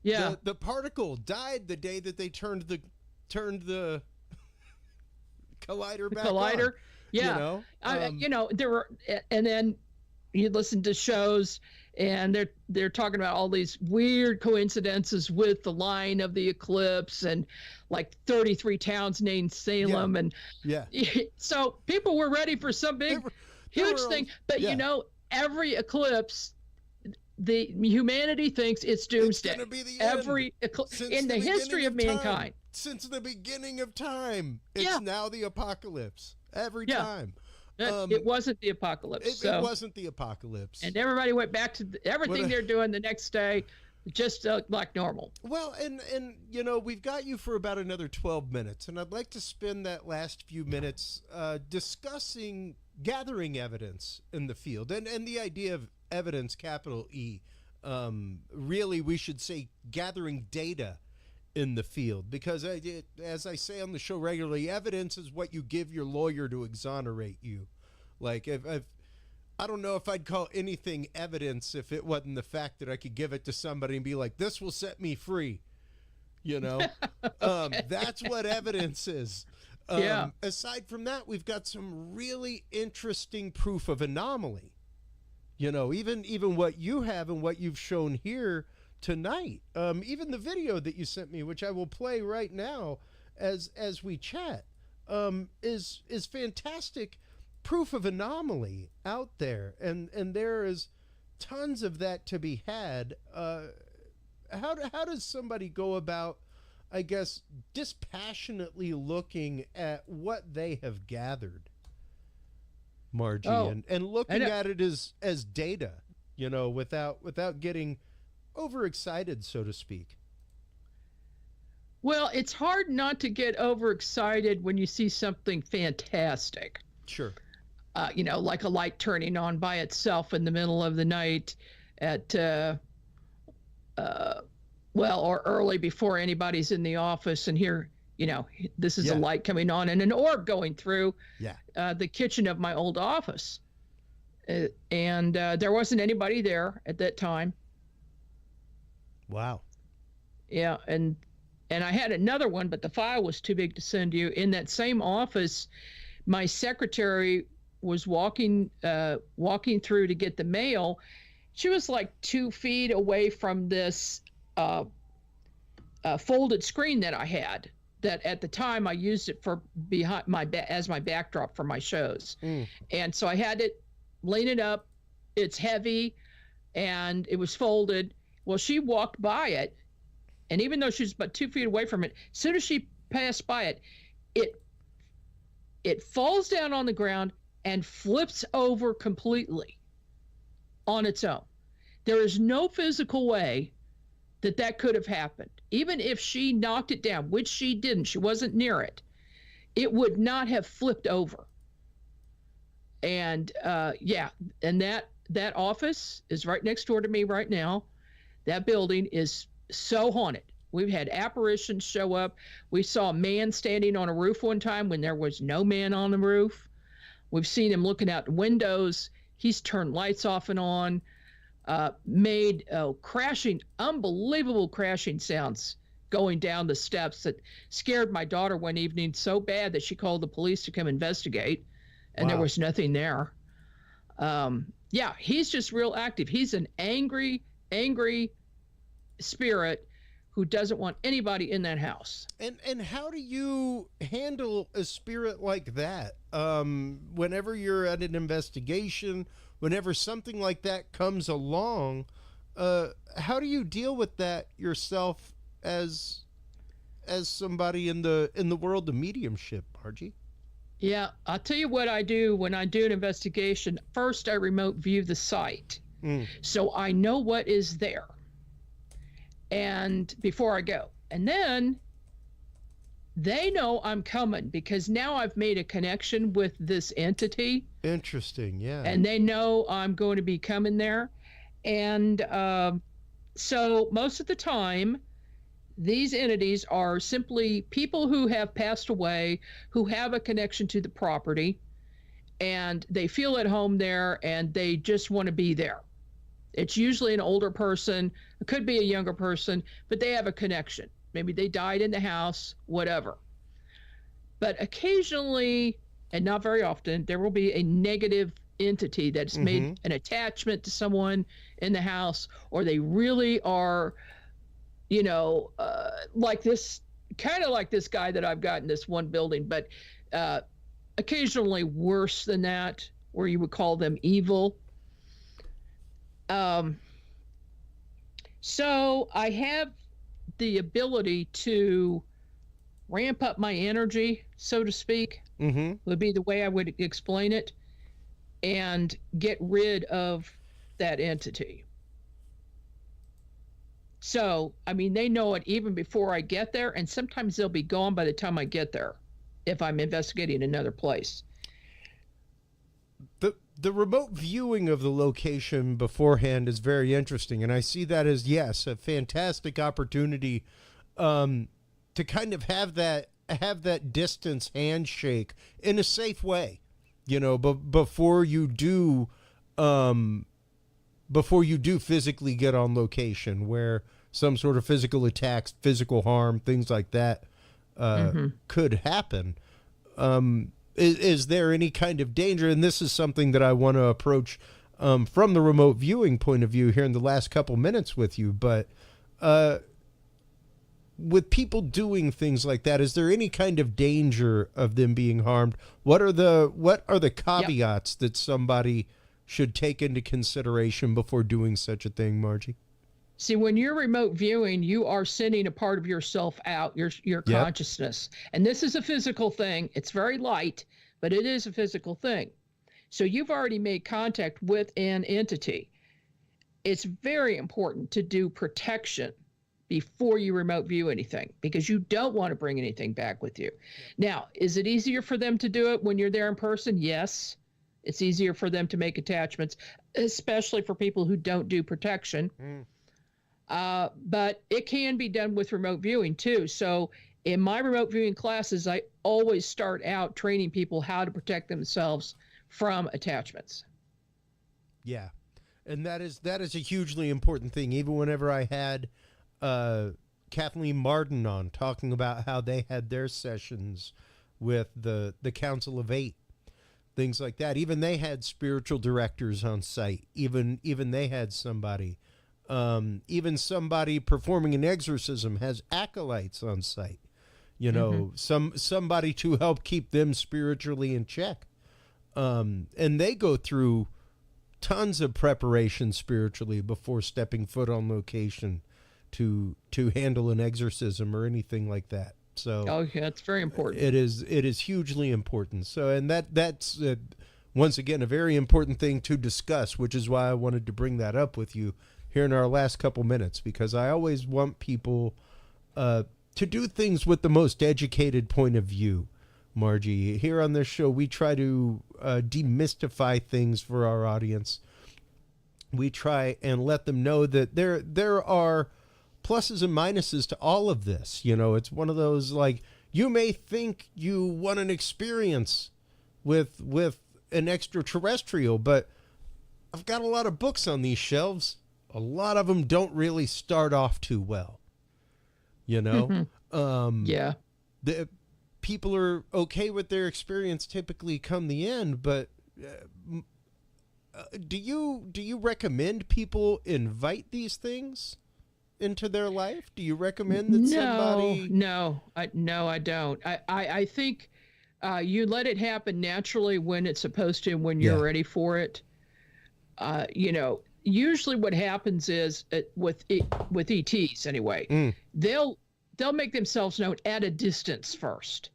the particle, died the day that they turned the collider back on. Yeah, there were, and then you listen to shows and they're talking about all these weird coincidences with the line of the eclipse and like 33 towns named Salem. And so people were ready for some big, huge thing. But every eclipse, the humanity thinks it's doomsday. It's gonna be the every in the history of mankind. Since the beginning of time, it's now the apocalypse. Every time. It wasn't the apocalypse. It wasn't the apocalypse. And everybody went back to everything they're doing the next day, just like normal. Well, and we've got you for about another 12 minutes, and I'd like to spend that last few minutes discussing gathering evidence in the field, and the idea of evidence, capital E. Really, we should say gathering data in the field, because as I say on the show regularly, evidence is what you give your lawyer to exonerate you. Like, I don't know if I'd call anything evidence if it wasn't the fact that I could give it to somebody and be like, this will set me free. That's what evidence is. Aside from that, we've got some really interesting proof of anomaly. Even what you have and what you've shown here tonight, even the video that you sent me, which I will play right now as we chat, is fantastic proof of anomaly out there, and there is tons of that to be had. How does somebody go about, I guess, dispassionately looking at what they have gathered, Margie, and looking at it as data, without getting overexcited, so to speak? Well, it's hard not to get overexcited when you see something fantastic. Sure. Like a light turning on by itself in the middle of the night at, or early before anybody's in the office, and here, this is a light coming on and an orb going through the kitchen of my old office. And there wasn't anybody there at that time. Wow. Yeah, and I had another one, but the file was too big to send you. In that same office, my secretary was walking through to get the mail. She was like 2 feet away from this folded screen that I had. That at the time I used it for behind my as my backdrop for my shows, and so I had it, lean it up. It's heavy, and it was folded. Well, she walked by it, and even though she was about 2 feet away from it, as soon as she passed by it, it falls down on the ground and flips over completely on its own. There is no physical way that could have happened. Even if she knocked it down, which she didn't, she wasn't near it, it would not have flipped over. And and that office is right next door to me right now. That building is so haunted. We've had apparitions show up. We saw a man standing on a roof one time when there was no man on the roof. We've seen him looking out the windows. He's turned lights off and on. Made crashing, unbelievable crashing sounds going down the steps that scared my daughter one evening so bad that she called the police to come investigate, and There was nothing there. He's just real active. He's an angry spirit who doesn't want anybody in that house. And how do you handle a spirit like that? Whenever you're at an investigation, whenever something like that comes along, how do you deal with that yourself as somebody in the world of mediumship, Margie? Yeah, I'll tell you what I do when I do an investigation. First, I remote view the site, so I know what is there, and before I go, and then they know I'm coming because now I've made a connection with this entity. Interesting, yeah. And they know I'm going to be coming there. And so most of the time, these entities are simply people who have passed away, who have a connection to the property, and they feel at home there, and they just want to be there. It's usually an older person. It could be a younger person, but they have a connection. Maybe they died in the house, whatever. But occasionally, and not very often, there will be a negative entity that's made an attachment to someone in the house, or they really are, like this, kind of like this guy that I've got in this one building, but occasionally worse than that, where you would call them evil. So I have the ability to ramp up my energy, so to speak, would be the way I would explain it, and get rid of that entity. So, I mean, they know it even before I get there, and sometimes they'll be gone by the time I get there if I'm investigating another place. The remote viewing of the location beforehand is very interesting, and I see that as, yes, a fantastic opportunity to kind of have that distance handshake in a safe way, before you do physically get on location, where some sort of physical attacks, physical harm, things like that could happen. Is there any kind of danger? And this is something that I want to approach from the remote viewing point of view here in the last couple minutes with you. But with people doing things like that, is there any kind of danger of them being harmed? What are the caveats that somebody should take into consideration before doing such a thing, Margie? See, when you're remote viewing, you are sending a part of yourself out, your consciousness. And this is a physical thing. It's very light, but it is a physical thing. So you've already made contact with an entity. It's very important to do protection before you remote view anything, because you don't want to bring anything back with you. Now, is it easier for them to do it when you're there in person? Yes. It's easier for them to make attachments, especially for people who don't do protection. But it can be done with remote viewing too. So in my remote viewing classes, I always start out training people how to protect themselves from attachments. Yeah. And that is a hugely important thing. Even whenever I had Kathleen Martin on talking about how they had their sessions with the Council of Eight, things like that. Even they had spiritual directors on site. Even they had somebody Even somebody performing an exorcism has acolytes on site. You know, somebody to help keep them spiritually in check. And they go through tons of preparation spiritually before stepping foot on location to handle an exorcism or anything like that. So yeah, it's very important. It is hugely important. So, and that's once again a very important thing to discuss, which is why I wanted to bring that up with you here in our last couple minutes, because I always want people to do things with the most educated point of view. Margie, here on this show, we try to demystify things for our audience. We try and let them know that there are pluses and minuses to all of this. You know, it's one of those, like, you may think you want an experience with an extraterrestrial, but I've got a lot of books on these shelves. A lot of them don't really start off too well. You know? Yeah. The people are okay with their experience typically come the end, but do you recommend people invite these things into their life? Do you recommend that somebody? No, I don't. I think you let it happen naturally when it's supposed to and when you're ready for it. You know, usually what happens is with ETs anyway, they'll make themselves known at a distance first.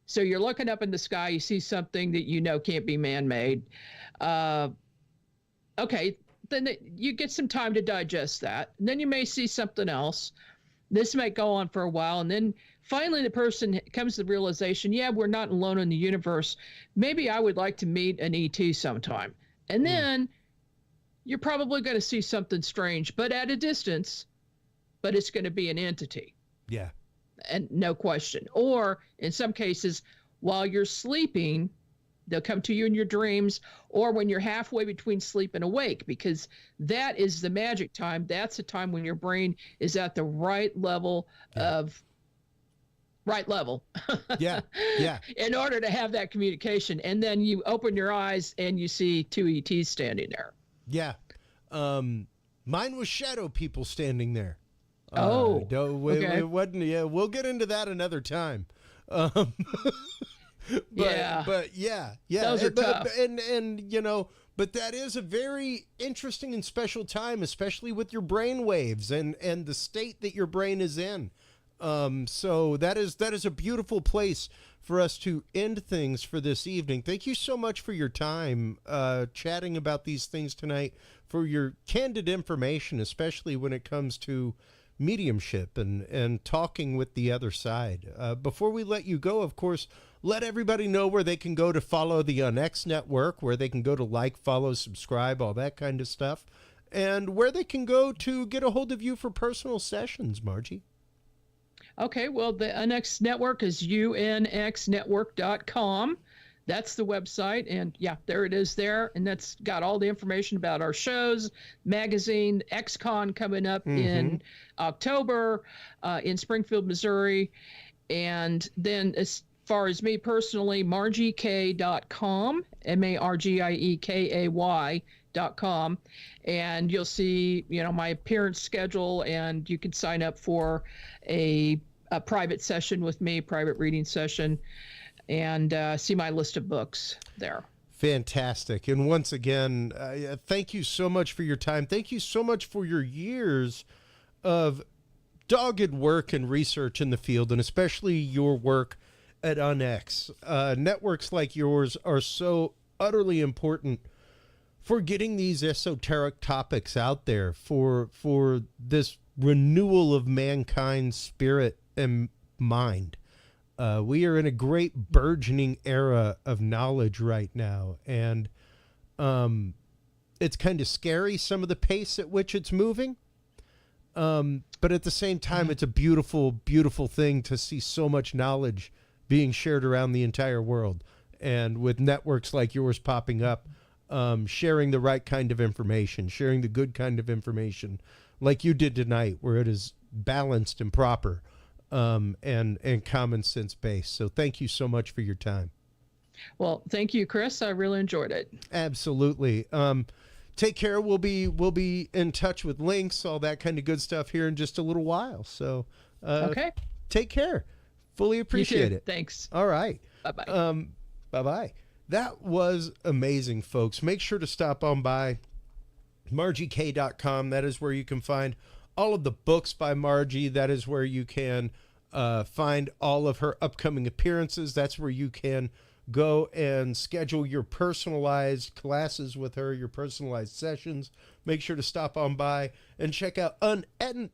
So you're looking up in the sky, you see something that you know can't be man-made. Okay, then you get some time to digest that. And then you may see something else. This might go on for a while, and then finally the person comes to the realization, yeah, we're not alone in the universe. Maybe I would like to meet an ET sometime. And then you're probably going to see something strange, but at a distance, but it's going to be an entity. Yeah. And no question. Or in some cases, while you're sleeping, they'll come to you in your dreams, or when you're halfway between sleep and awake, because that is the magic time. That's the time when your brain is at the right level of right level. Yeah. In order to have that communication. And then you open your eyes and you see two ETs standing there. Yeah. Mine was shadow people standing there. Okay. It wasn't. Yeah, we'll get into that another time. But yeah. Those are tough. And you know, but that is a very interesting and special time, especially with your brain waves and the state that your brain is in. So that is a beautiful place for us to end things for this evening. Thank you so much for your time chatting about these things tonight, for your candid information, especially when it comes to mediumship and talking with the other side. Before we let you go, of course, let everybody know where they can go to follow the UnX Network, where they can go to like, follow, subscribe, all that kind of stuff, and where they can go to get a hold of you for personal sessions, Margie. Okay, well, the UnX Network is UnXNetwork.com. That's the website, and yeah, there it is there, and that's got all the information about our shows, magazine, XCon coming up in October in Springfield, Missouri, and then as far as me personally, margiekay.com, MargieKay.com, and you'll see, you know, my appearance schedule, and you can sign up for a private session with me, private reading session, and see my list of books there. Fantastic. And once again, thank you so much for your time. Thank you so much for your years of dogged work and research in the field, and especially your work at UnX. Networks like yours are so utterly important for getting these esoteric topics out there, for this renewal of mankind's spirit and mind. We are in a great burgeoning era of knowledge right now, and it's kind of scary, some of the pace at which it's moving. But at the same time, it's a beautiful, beautiful thing to see so much knowledge being shared around the entire world. And with networks like yours popping up, sharing the right kind of information, sharing the good kind of information, like you did tonight, where it is balanced and proper, and common sense based. So thank you so much for your time. Well, thank you, Chris. I really enjoyed it. Absolutely. take care. We'll be in touch with links, all that kind of good stuff here in just a little while. So okay. Take care. Fully appreciate it. Thanks. All right. Bye-bye. Bye-bye. That was amazing, folks. Make sure to stop on by margiekay.com. That is where you can find all of the books by Margie. That is where you can find all of her upcoming appearances. That's where you can go and schedule your personalized classes with her, your personalized sessions. Make sure to stop on by and check out UnX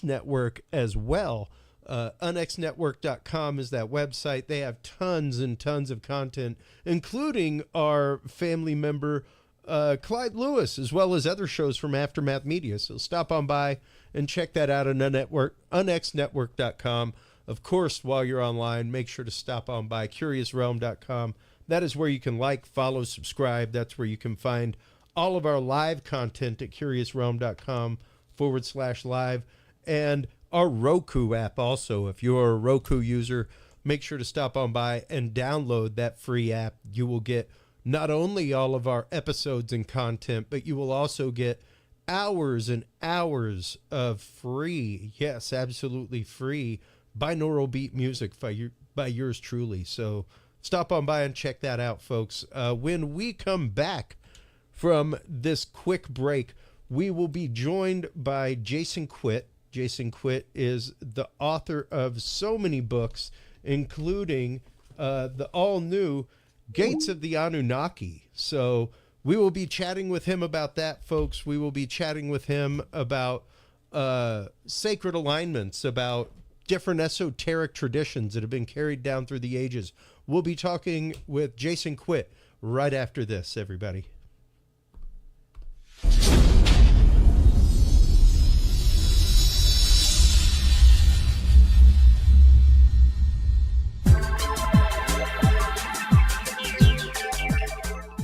Network as well. UnXNetwork.com is that website. They have tons and tons of content, including our family member, Clyde Lewis, as well as other shows from Aftermath Media. So stop on by and check that out on UnXNetwork.com. Of course, while you're online, make sure to stop on by CuriousRealm.com. That is where you can like, follow, subscribe. That's where you can find all of our live content at CuriousRealm.com/live. And our Roku app also. If you're a Roku user, make sure to stop on by and download that free app. You will get not only all of our episodes and content, but you will also get hours and hours of free, yes, absolutely free, binaural beat music by yours truly. So stop on by and check that out, folks. When we come back from this quick break, we will be joined by Jason Quitt. Jason Quitt is the author of so many books, including the all-new Gates of the Anunnaki. So we will be chatting with him about that, folks. We will be chatting with him about sacred alignments, about different esoteric traditions that have been carried down through the ages. We'll be talking with Jason Quitt right after this, everybody.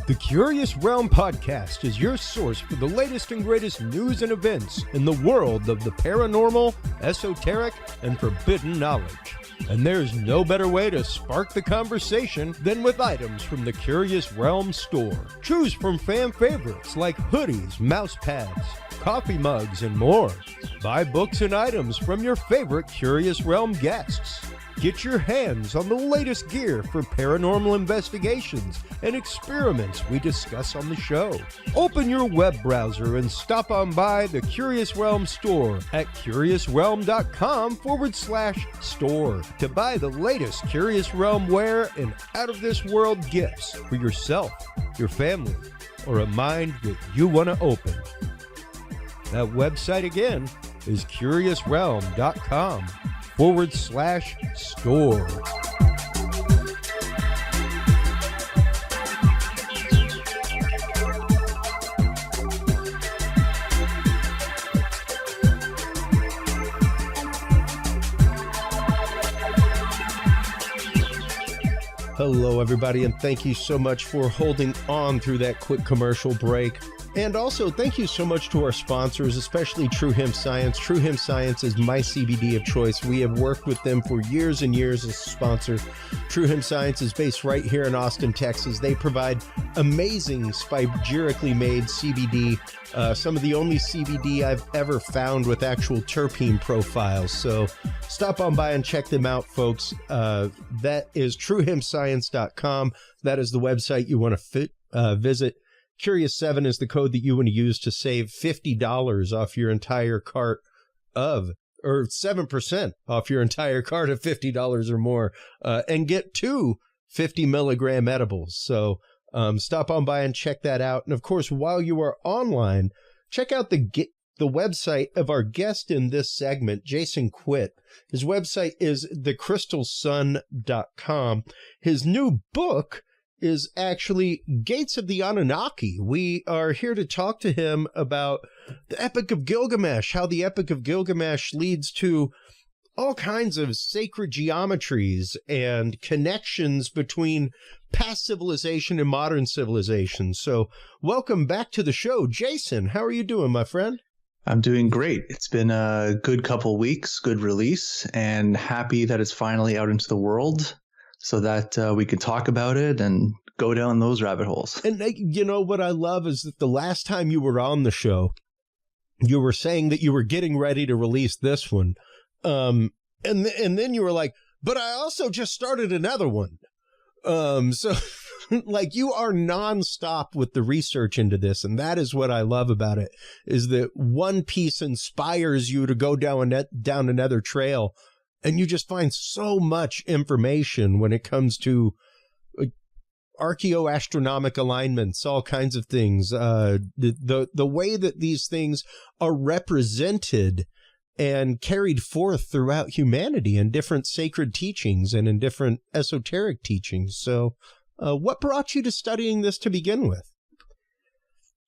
The Curious Realm Podcast is your source for the latest and greatest news and events in the world of the paranormal, esoteric, and forbidden knowledge. And there's no better way to spark the conversation than with items from the Curious Realm store. Choose from fan favorites like hoodies, mouse pads, coffee mugs, and more. Buy books and items from your favorite Curious Realm guests. Get your hands on the latest gear for paranormal investigations and experiments we discuss on the show. Open your web browser and stop on by the Curious Realm store at curiousrealm.com/store to buy the latest Curious Realm wear and out-of-this-world gifts for yourself, your family, or a mind that you want to open. That website again is curiousrealm.com/store. Hello, everybody, and thank you so much for holding on through that quick commercial break. And also, thank you so much to our sponsors, especially True Hemp Science. True Hemp Science is my CBD of choice. We have worked with them for years and years as a sponsor. True Hemp Science is based right here in Austin, Texas. They provide amazing spigyrically made CBD, some of the only CBD I've ever found with actual terpene profiles. So stop on by and check them out, folks. That is truehempscience.com. That is the website you want to visit. Curious7 is the code that you want to use to save $50 off your entire cart or 7% off your entire cart of $50 or more, and get 2 50-milligram edibles. So stop on by and check that out. And of course, while you are online, check out the website of our guest in this segment, Jason Quitt. His website is thecrystalsun.com. His new book is actually Gates of the Anunnaki. We are here to talk to him about the Epic of Gilgamesh, how the Epic of Gilgamesh leads to all kinds of sacred geometries and connections between past civilization and modern civilization. So welcome back to the show, Jason. How are you doing, my friend? I'm doing great. It's been a good couple weeks, good release, and happy that it's finally out into the world, so that we can talk about it and go down those rabbit holes. And you know what I love is that the last time you were on the show, you were saying that you were getting ready to release this one. And then you were like, but I also just started another one. So like you are nonstop with the research into this. And that is what I love about it, is that one piece inspires you to go down another trail. And you just find so much information when it comes to archaeoastronomic alignments, all kinds of things, the way that these things are represented and carried forth throughout humanity in different sacred teachings and in different esoteric teachings. So what brought you to studying this to begin with?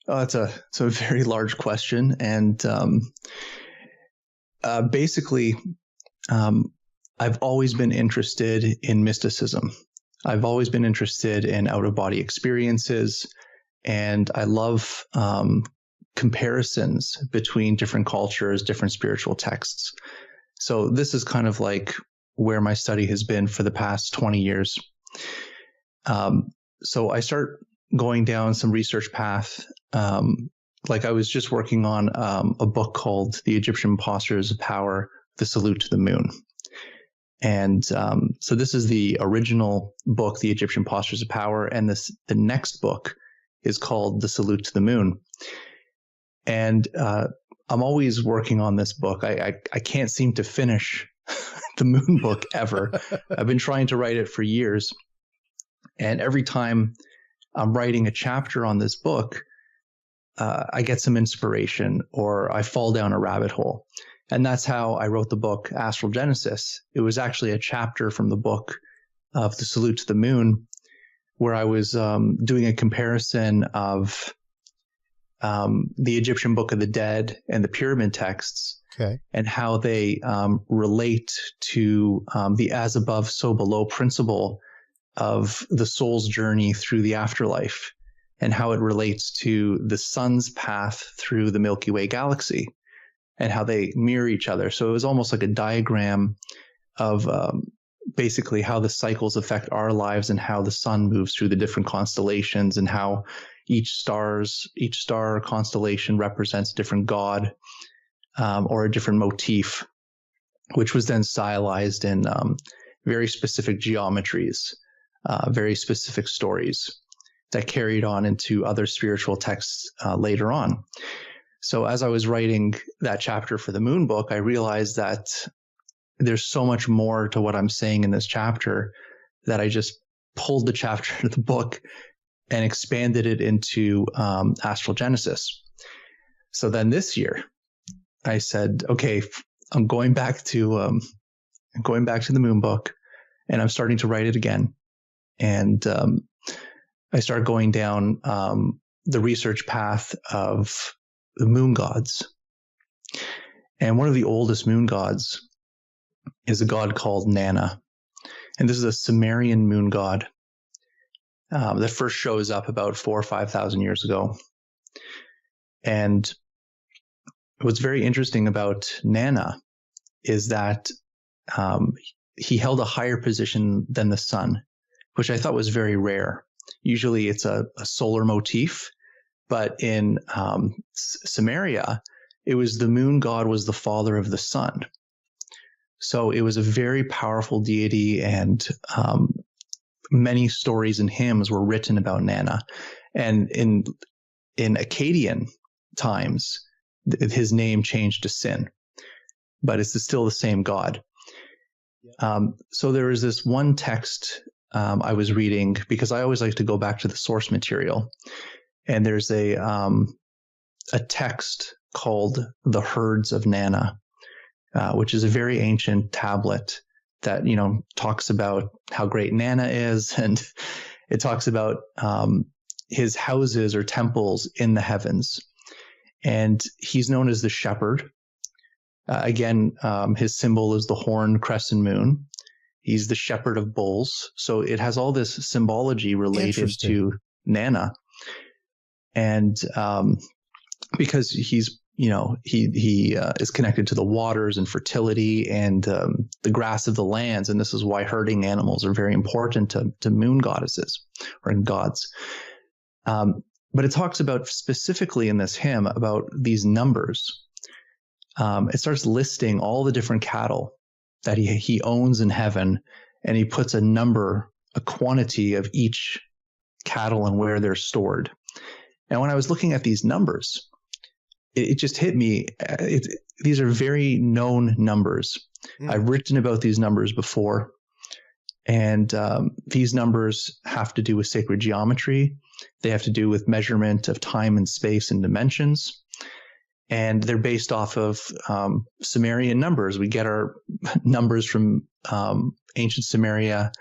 It's a very large question. And basically, I've always been interested in mysticism. I've always been interested in out-of-body experiences, and I love comparisons between different cultures, different spiritual texts. So this is kind of like where my study has been for the past 20 years. So I start going down some research path. Like I was just working on a book called The Egyptian Postures of Power, The Salute to the Moon. And so this is the original book, The Egyptian Postures of Power, and the next book is called The Salute to the Moon. And I'm always working on this book. I can't seem to finish the Moon book ever. I've been trying to write it for years. And every time I'm writing a chapter on this book, I get some inspiration or I fall down a rabbit hole. And that's how I wrote the book, Astral Genesis. It was actually a chapter from the book of The Salute to the Moon, where I was doing a comparison of the Egyptian Book of the Dead and the pyramid texts, okay, and how they relate to the as above, so below principle of the soul's journey through the afterlife, and how it relates to the sun's path through the Milky Way galaxy, and how they mirror each other. So it was almost like a diagram of basically how the cycles affect our lives and how the sun moves through the different constellations, and how each star constellation represents a different god or a different motif, which was then stylized in very specific geometries, very specific stories that carried on into other spiritual texts later on. So as I was writing that chapter for the Moon book, I realized that there's so much more to what I'm saying in this chapter that I just pulled the chapter of the book and expanded it into Astral Genesis. So then this year, I said, okay, I'm going back to the Moon book, and I'm starting to write it again. And I started going down the research path of the moon gods. And one of the oldest moon gods is a god called Nana. And this is a Sumerian moon god that first shows up about 4,000 or 5,000 years ago. And what's very interesting about Nana is that he held a higher position than the sun, which I thought was very rare. Usually it's a solar motif, but in Sumeria, it was the moon god was the father of the sun. So it was a very powerful deity, and many stories and hymns were written about Nana. And in Akkadian times, his name changed to Sin, but it's still the same god. So there was this one text I was reading, because I always like to go back to the source material. And there's a text called The Herds of Nana, which is a very ancient tablet that, talks about how great Nana is. And it talks about his houses or temples in the heavens. And he's known as the shepherd. Again, his symbol is the horn crescent moon. He's the shepherd of bulls. So it has all this symbology related to Nana. And because he's he is connected to the waters and fertility and the grass of the lands. And this is why herding animals are very important to moon goddesses or gods. But it talks about specifically in this hymn about these numbers. It starts listing all the different cattle that he owns in heaven, and he puts a number, a quantity of each cattle and where they're stored. And when I was looking at these numbers, it just hit me. These are very known numbers. I've written about these numbers before, and these numbers have to do with sacred geometry. They have to do with measurement of time and space and dimensions. And they're based off of Sumerian numbers. We get our numbers from ancient Sumeria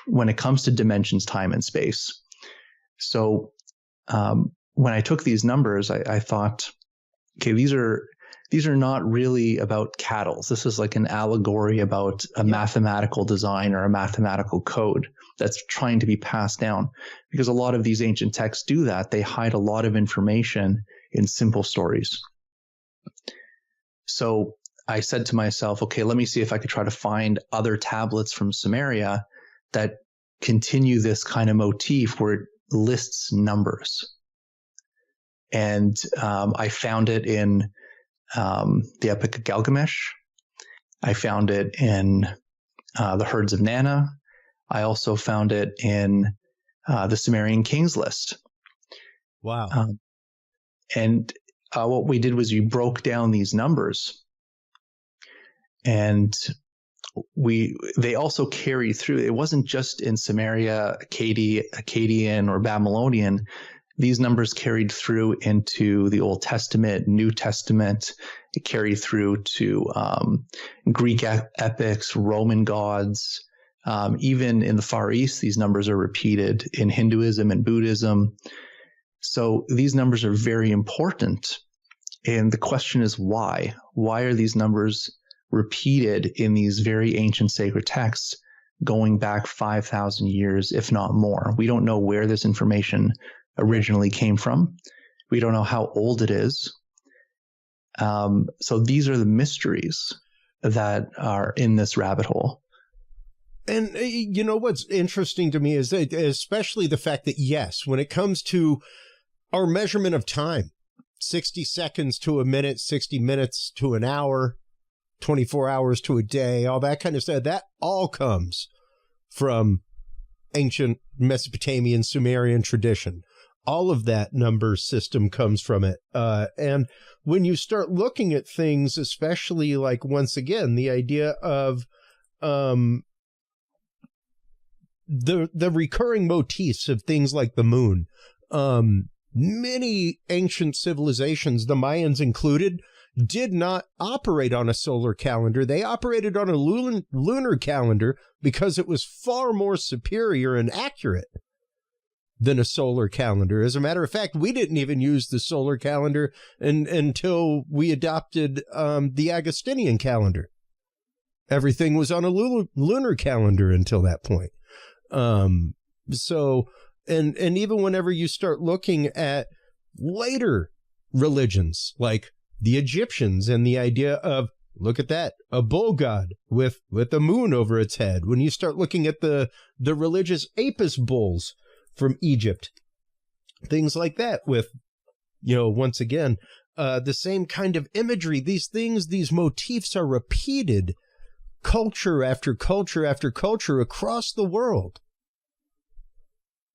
when it comes to dimensions, time, and space. So when I took these numbers, I thought, okay, these are not really about cattle. This is like an allegory about a mathematical design or a mathematical code that's trying to be passed down. Because a lot of these ancient texts do that. They hide a lot of information in simple stories. So I said to myself, okay, let me see if I could try to find other tablets from Sumeria that continue this kind of motif where it lists numbers. And I found it in the Epic of Gilgamesh. I found it in the Herds of Nana. I also found it in the Sumerian Kings list. Wow. And what we did was we broke down these numbers, and they also carry through. It wasn't just in Sumeria, Akkadian, or Babylonian. These numbers carried through into the Old Testament, New Testament. It carried through to Greek epics, Roman gods. Even in the Far East, these numbers are repeated in Hinduism and Buddhism. So these numbers are very important. And the question is why? Why are these numbers repeated in these very ancient sacred texts going back 5,000 years, if not more? We don't know where this information originally came from. We don't know how old it is. So these are the mysteries that are in this rabbit hole. And you know what's interesting to me is that, especially the fact that, yes, when it comes to our measurement of time, 60 seconds to a minute, 60 minutes to an hour, 24 hours to a day, all that kind of stuff, that all comes from ancient Mesopotamian Sumerian tradition. All of that number system comes from it. And when you start looking at things, especially like, once again, the idea of the recurring motifs of things like the moon, many ancient civilizations, the Mayans included, did not operate on a solar calendar. They operated on a lunar calendar because it was far more superior and accurate than a solar calendar. As a matter of fact, we didn't even use the solar calendar until we adopted the Agostinian calendar. Everything was on a lunar calendar until that point. So, and even whenever you start looking at later religions, like the Egyptians and the idea of, look at that, a bull god with a moon over its head. When you start looking at the religious Apis bulls from Egypt, things like that with, once again, the same kind of imagery. These things, these motifs are repeated culture after culture after culture across the world.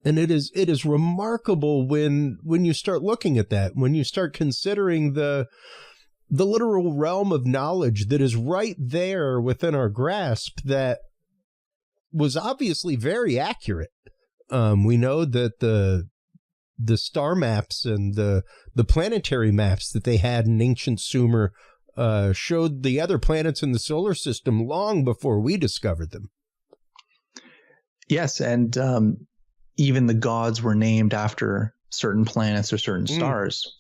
And it is remarkable when you start looking at that, when you start considering the literal realm of knowledge that is right there within our grasp that was obviously very accurate. We know that the star maps and the planetary maps that they had in ancient Sumer showed the other planets in the solar system long before we discovered them. Yes, and even the gods were named after certain planets or certain stars.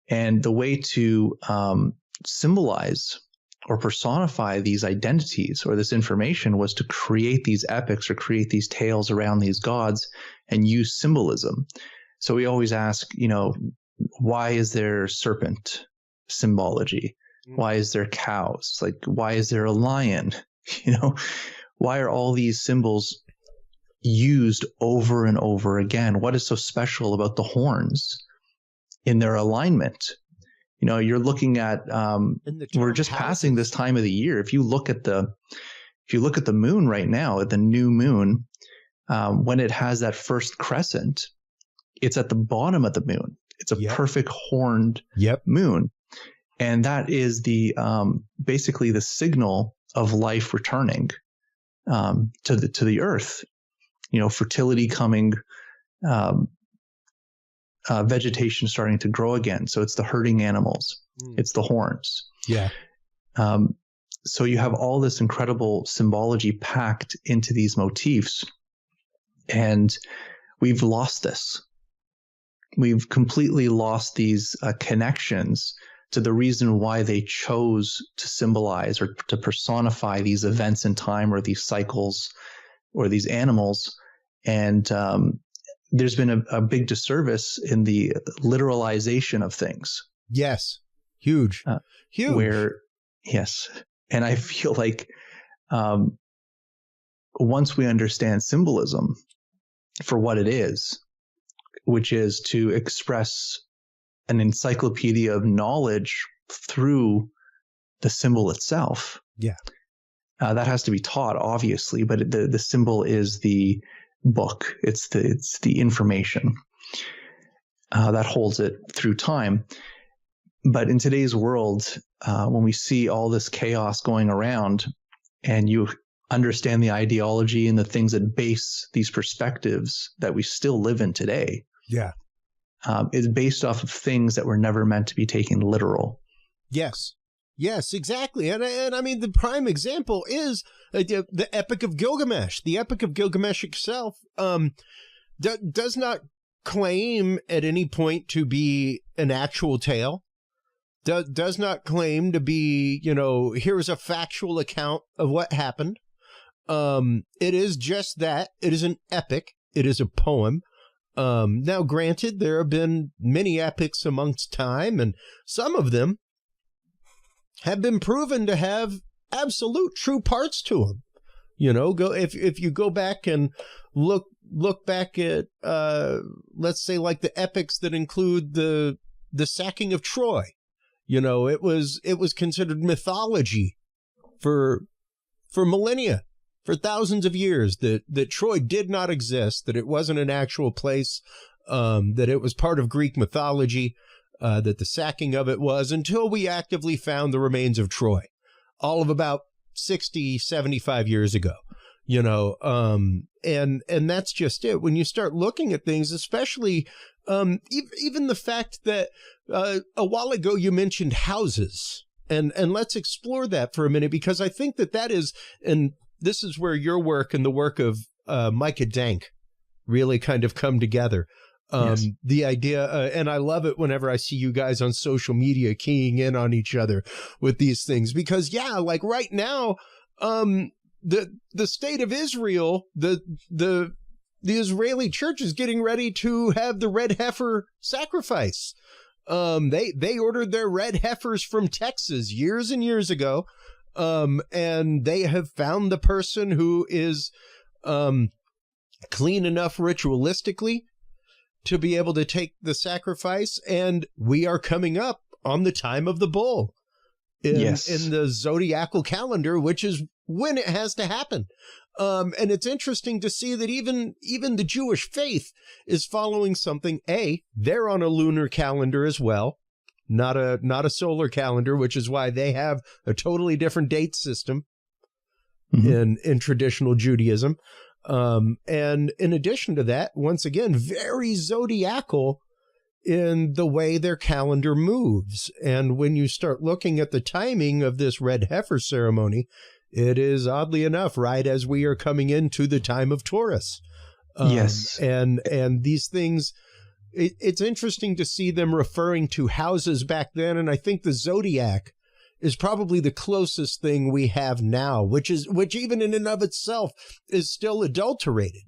And the way to symbolize or personify these identities or this information was to create these epics or create these tales around these gods and use symbolism. So we always ask, why is there serpent symbology? Why is there cows? Like, why is there a lion? Why are all these symbols used over and over again? What is so special about the horns in their alignment? You're looking at, we're just passing this time of the year. If you look at the moon right now, at the new moon, when it has that first crescent, it's at the bottom of the moon. It's a perfect horned moon. And that is the basically the signal of life returning to the earth. Fertility coming, vegetation starting to grow again. So it's the herding animals. It's the horns. Yeah. So you have all this incredible symbology packed into these motifs, and we've lost this. We've completely lost these connections to the reason why they chose to symbolize or to personify these events in time or these cycles or these animals. And there's been a big disservice in the literalization of things. Yes. Huge. Huge. And I feel like once we understand symbolism for what it is, which is to express an encyclopedia of knowledge through the symbol itself. Yeah. That has to be taught, obviously, but the symbol is the book. It's the information that holds it through time. But in today's world, when we see all this chaos going around, and you understand the ideology and the things that base these perspectives that we still live in today, is based off of things that were never meant to be taken literal. Yes, exactly. And I mean, the prime example is the Epic of Gilgamesh. The Epic of Gilgamesh itself does not claim at any point to be an actual tale. Does not claim to be, here's a factual account of what happened. It is just that. It is an epic. It is a poem. Now, granted, there have been many epics amongst time, and some of them have been proven to have absolute true parts to them. If you go back and look back at, let's say, like the epics that include the sacking of Troy. It was considered mythology for millennia, for thousands of years, that Troy did not exist, that it wasn't an actual place, that it was part of Greek mythology, that the sacking of it was, until we actively found the remains of Troy, all of about 60, 75 years ago, and that's just it. When you start looking at things, especially even the fact that a while ago you mentioned houses, and let's explore that for a minute, because I think that is, and this is where your work and the work of Micah Dank really kind of come together. The idea, and I love it whenever I see you guys on social media keying in on each other with these things, because like right now, the state of Israel, the Israeli church is getting ready to have the red heifer sacrifice. They ordered their red heifers from Texas years and years ago. And they have found the person who is clean enough ritualistically to be able to take the sacrifice. And we are coming up on the time of the bull in the zodiacal calendar, which is when it has to happen. And it's interesting to see that even the Jewish faith is following something. They're on a lunar calendar as well. Not a solar calendar, which is why they have a totally different date system in traditional Judaism. And in addition to that, once again, very zodiacal in the way their calendar moves. And when you start looking at the timing of this red heifer ceremony, it is oddly enough right as we are coming into the time of Taurus. And these things, it's interesting to see them referring to houses back then. And I think the zodiac is probably the closest thing we have now, which even in and of itself is still adulterated.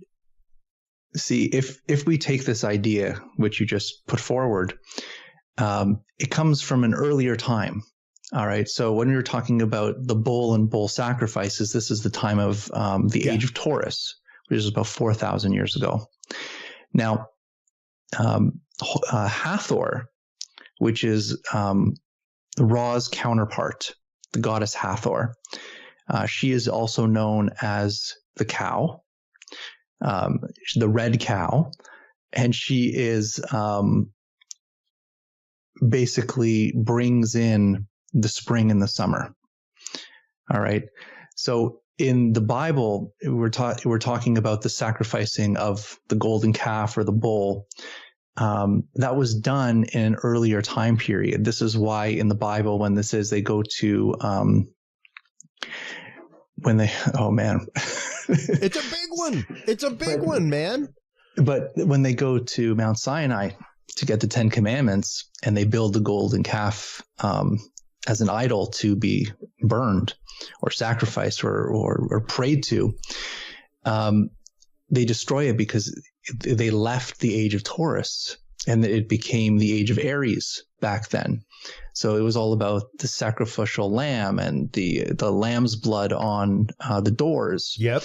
See, if we take this idea, which you just put forward, it comes from an earlier time. All right. So when we were talking about the bull and bull sacrifices, this is the time of the age of Taurus, which is about 4,000 years ago. Now, Hathor, which is Ra's counterpart, the goddess Hathor, she is also known as the cow, the red cow, and she is basically brings in the spring and the summer. All right. So in the Bible, we're talking about the sacrificing of the golden calf or the bull. That was done in an earlier time period. This is why in the Bible, when this is, they go to oh man, it's a big one. It's a big one, man. But when they go to Mount Sinai to get the 10 Commandments, and they build the golden calf as an idol to be burned or sacrificed or prayed to, they destroy it because they left the age of Taurus and it became the age of Aries back then. So it was all about the sacrificial lamb and the lamb's blood on the doors. Yep.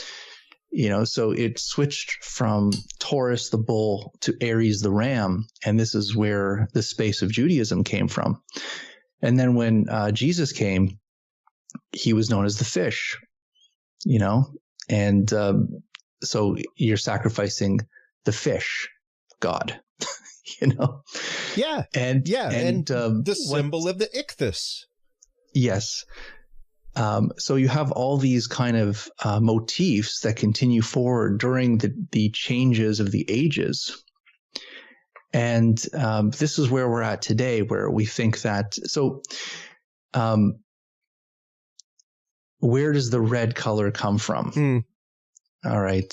So it switched from Taurus, the bull, to Aries, the ram. And this is where the space of Judaism came from. And then when Jesus came, he was known as the fish, and so you're sacrificing the fish god, Yeah. And the symbol of the ichthus. Yes. So you have all these kind of motifs that continue forward during the changes of the ages. And this is where we're at today, where we think that, where does the red color come from? All right.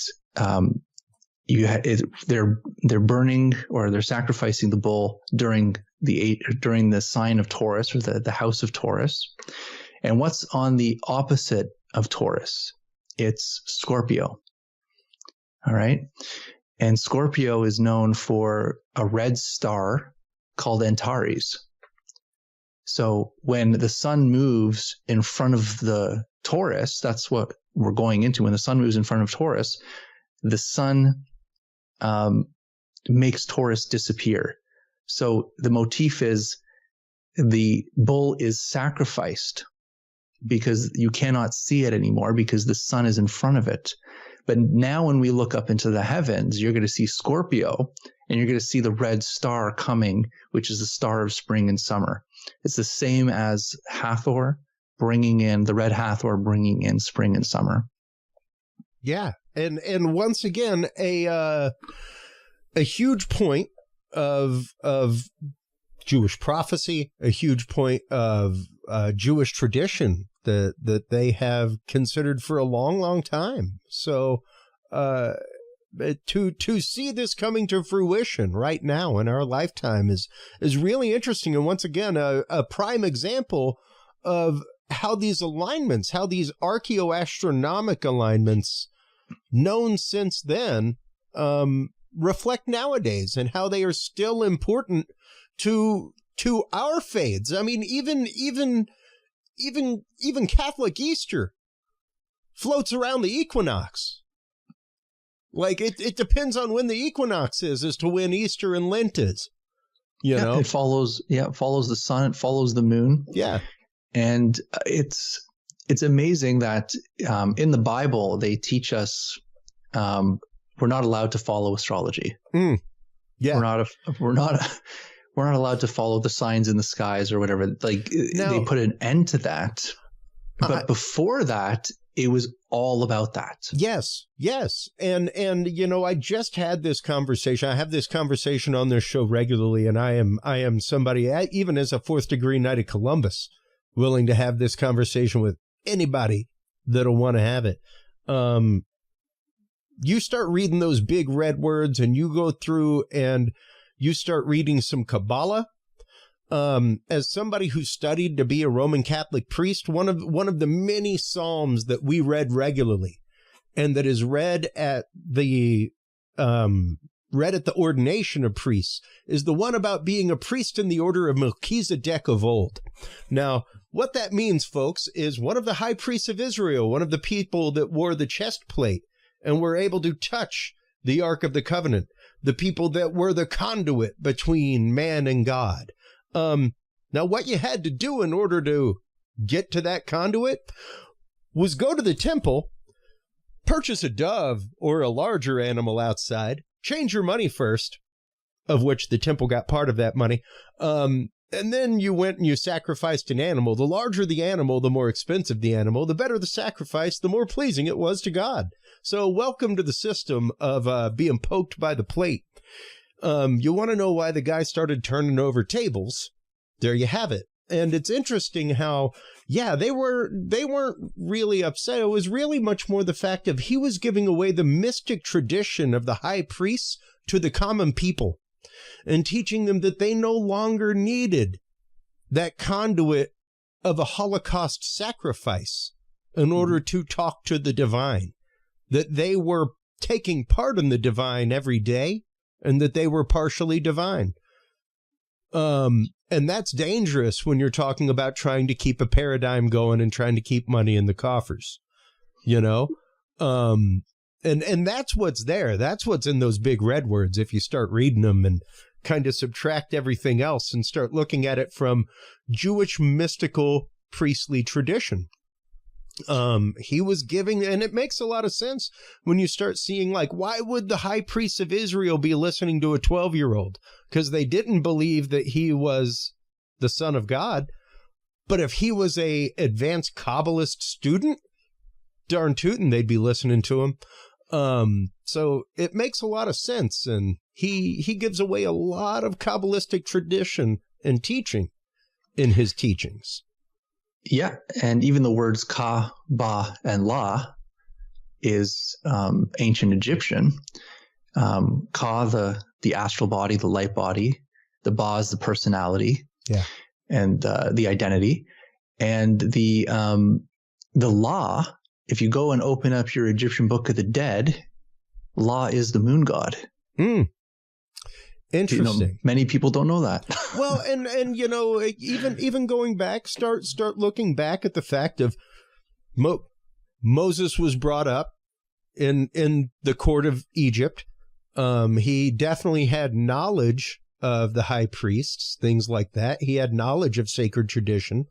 They're burning, or they're sacrificing the bull during the sign of Taurus, or the house of Taurus. And what's on the opposite of Taurus? It's Scorpio. All right. And Scorpio is known for a red star called Antares. So when the sun moves in front of the Taurus, that's what we're going into. When the sun moves in front of Taurus, the sun makes Taurus disappear. So the motif is the bull is sacrificed because you cannot see it anymore because the sun is in front of it. But now when we look up into the heavens, you're going to see Scorpio, and you're going to see the red star coming, which is the star of spring and summer. It's the same as Hathor the red Hathor bringing in spring and summer. Yeah. And once again, a huge point of Jewish prophecy, a huge point of Jewish tradition that they have considered for a long, long time. So to see this coming to fruition right now in our lifetime is really interesting. And once again, a prime example of how these alignments, how these archaeoastronomic alignments known since then reflect nowadays, and how they are still important to our faiths. I mean, even Catholic Easter floats around the equinox. Like it depends on when the equinox is as to when Easter and Lent is. It follows the sun, it follows the moon. Yeah. And it's amazing that in the Bible they teach us we're not allowed to follow astrology. Yeah. We're not allowed to follow the signs in the skies or whatever. Like they put an end to that. But before that, it was all about that. Yes. And I just had this conversation. I have this conversation on this show regularly, and I am somebody, even as a 4th degree Knight of Columbus, willing to have this conversation with anybody that'll want to have it. You start reading those big red words, and you go through and you start reading some Kabbalah. As somebody who studied to be a Roman Catholic priest, one of the many psalms that we read regularly, and that is read at the read at the ordination of priests is the one about being a priest in the order of Melchizedek of old. Now, what that means, folks, is one of the high priests of Israel, one of the people that wore the chest plate and were able to touch the Ark of the Covenant, the people that were the conduit between man and God. Now, what you had to do in order to get to that conduit was go to the temple, purchase a dove or a larger animal outside, change your money first, of which the temple got part of that money, and then you went and you sacrificed an animal. The larger the animal, the more expensive the animal, the better the sacrifice, the more pleasing it was to God. So welcome to the system of being poked by the plate. You want to know why the guy started turning over tables? There you have it. And it's interesting how, yeah, they weren't really upset. It was really much more the fact of he was giving away the mystic tradition of the high priests to the common people and teaching them that they no longer needed that conduit of a Holocaust sacrifice in order to talk to the divine, that they were taking part in the divine every day and that they were partially divine. And that's dangerous when you're talking about trying to keep a paradigm going and trying to keep money in the coffers, you know? And that's what's there. That's what's in those big red words. If you start reading them and kind of subtract everything else and start looking at it from Jewish mystical priestly tradition. He was giving, and it makes a lot of sense when you start seeing, like, why would the high priests of Israel be listening to a 12-year-old? Because they didn't believe that he was the son of God. But if he was a advanced Kabbalist student, darn tootin', they'd be listening to him. So it makes a lot of sense. And he gives away a lot of Kabbalistic tradition and teaching in his teachings. Yeah, and even the words ka, ba, and la is ancient Egyptian. Ka, the astral body, the light body. The ba is the personality, yeah, and the identity. And the la, if you go and open up your Egyptian Book of the Dead, La is the moon god. Interesting. You know, many people don't know that. Well, and you know, even going back, start looking back at the fact of Moses was brought up in the court of Egypt. He definitely had knowledge of the high priests, things like that. He had knowledge of sacred tradition.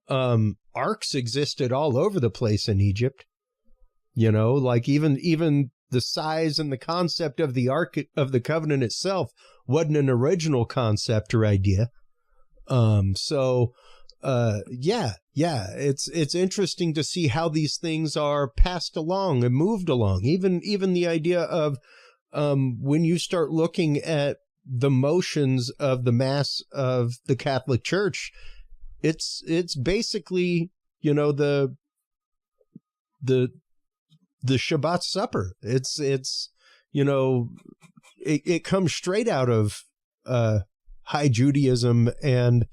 Arks existed all over the place in Egypt. You know, like even the size and the concept of the Ark of the Covenant itself wasn't an original concept or idea. It's interesting to see how these things are passed along and moved along. Even the idea of when you start looking at the motions of the Mass of the Catholic Church, it's basically, you know, the Shabbat supper. It's you know, it comes straight out of high Judaism and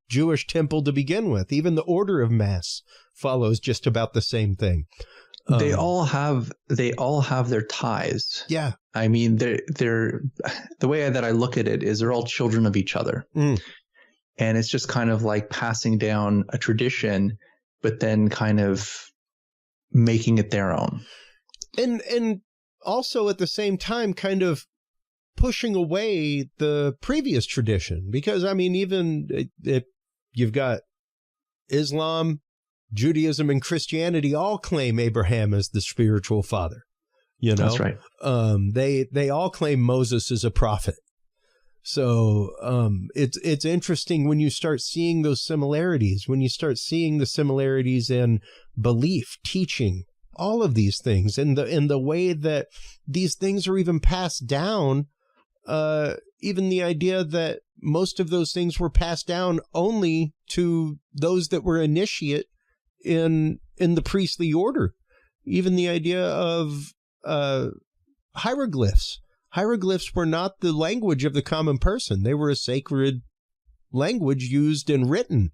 Jewish temple to begin with. Even the order of Mass follows just about the same thing. They all have their ties. Yeah. I mean, they're the way that I look at it is they're all children of each other. And it's just kind of like passing down a tradition, but then kind of making it their own. And also at the same time, kind of pushing away the previous tradition. Because, I mean, even if you've got Islam, Judaism, and Christianity all claim Abraham as the spiritual father. You know, that's right. They all claim Moses is a prophet. So it's interesting when you start seeing those similarities, when you start seeing the similarities in belief, teaching, all of these things, and in the way that these things are even passed down. Even the idea that most of those things were passed down only to those that were initiate in the priestly order. Even the idea of hieroglyphs. Hieroglyphs were not the language of the common person. They were a sacred language used and written,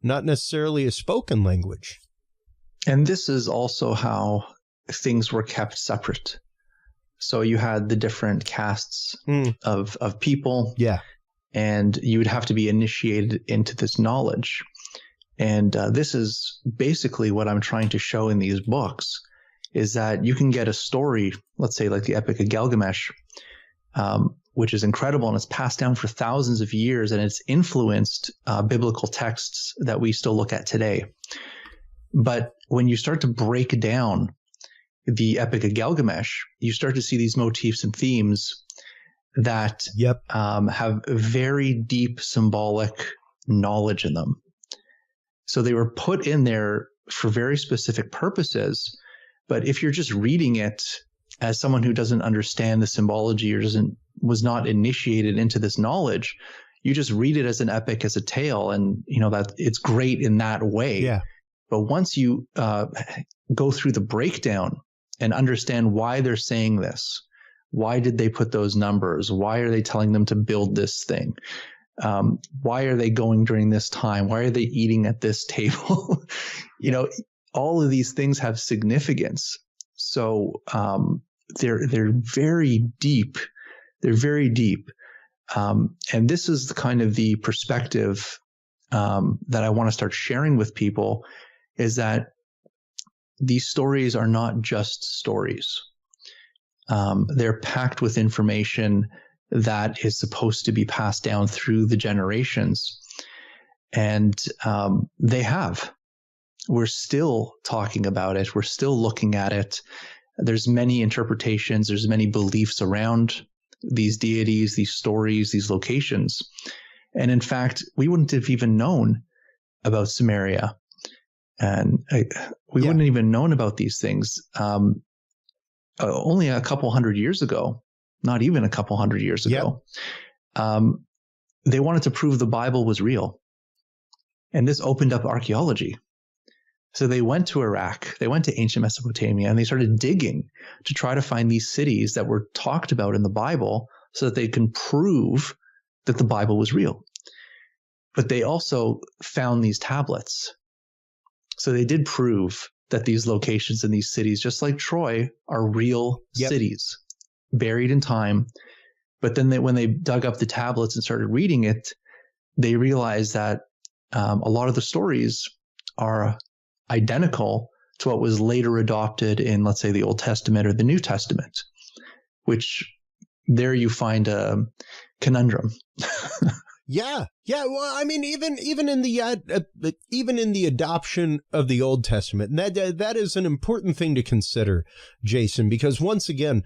not necessarily a spoken language. And this is also how things were kept separate. So you had the different castes of people. Yeah. And you would have to be initiated into this knowledge. And this is basically what I'm trying to show in these books, is that you can get a story, let's say like the Epic of Gilgamesh, which is incredible and it's passed down for thousands of years, and it's influenced biblical texts that we still look at today. But when you start to break down the Epic of Gilgamesh, you start to see these motifs and themes that have very deep symbolic knowledge in them. So they were put in there for very specific purposes. But if you're just reading it as someone who doesn't understand the symbology or was not initiated into this knowledge, you just read it as an epic, as a tale, and that it's great in that way. Yeah. But once you go through the breakdown and understand why they're saying this, why did they put those numbers? Why are they telling them to build this thing? Why are they going during this time? Why are they eating at this table? All of these things have significance. So they're very deep. They're very deep. And this is the kind of the perspective that I want to start sharing with people, is that these stories are not just stories. They're packed with information that is supposed to be passed down through the generations. And we're still talking about it. We're still looking at it. There's many interpretations. There's many beliefs around these deities, these stories, these locations. And in fact, we wouldn't have even known about Samaria. And we wouldn't have even known about these things only a couple hundred years ago, not even a couple hundred years ago. They wanted to prove the Bible was real. And this opened up archaeology. So they went to Iraq, they went to ancient Mesopotamia, and they started digging to try to find these cities that were talked about in the Bible so that they can prove that the Bible was real. But they also found these tablets. So they did prove that these locations and these cities, just like Troy, are real cities, buried in time. But then when they dug up the tablets and started reading it, they realized that a lot of the stories are identical to what was later adopted in, let's say, the Old Testament or the New Testament, which there you find a conundrum. Yeah. Well, I mean, even in the adoption of the Old Testament, and that is an important thing to consider, Jason, because once again,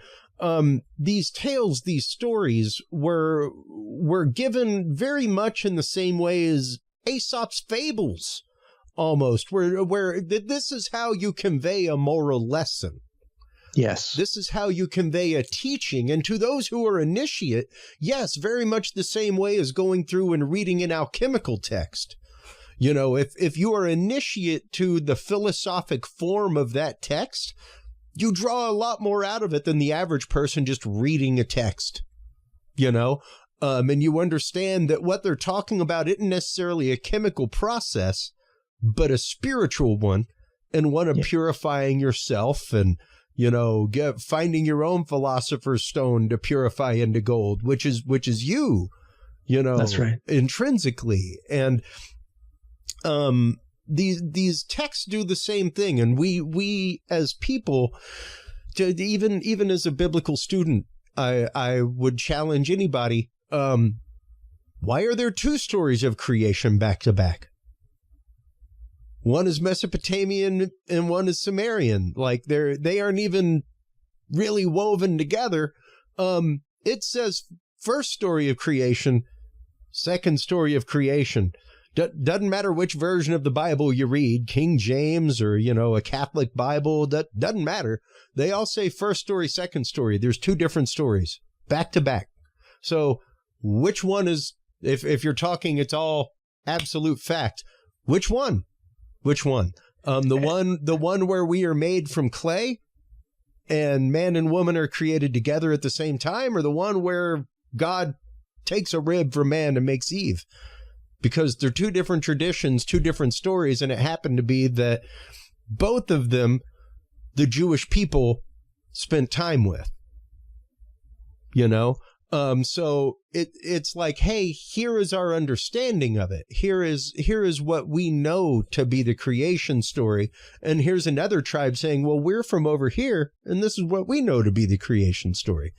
these tales, these stories were given very much in the same way as Aesop's fables, almost, where this is how you convey a moral lesson. Yes. This is how you convey a teaching. And to those who are initiate, yes, very much the same way as going through and reading an alchemical text. If you are initiate to the philosophic form of that text, you draw a lot more out of it than the average person just reading a text, and you understand that what they're talking about isn't necessarily a chemical process, but a spiritual one, and one of purifying yourself and, finding your own philosopher's stone to purify into gold, which is you, That's right. Intrinsically. And these texts do the same thing. And we as people, even as a biblical student, I would challenge anybody. Why are there two stories of creation back to back? One is Mesopotamian and one is Sumerian. Like they aren't even really woven together. It says first story of creation, second story of creation. Doesn't matter which version of the Bible you read, King James or, a Catholic Bible, that doesn't matter. They all say first story, second story. There's two different stories back to back. So which one is, if you're talking, it's all absolute fact. Which one? Which one? The one where we are made from clay and man and woman are created together at the same time, or the one where God takes a rib from man and makes Eve? Because they're two different traditions, two different stories, and it happened to be that both of them, the Jewish people spent time with. So it's like, hey, here is our understanding of it. Here is what we know to be the creation story. And here's another tribe saying, well, we're from over here, and this is what we know to be the creation story.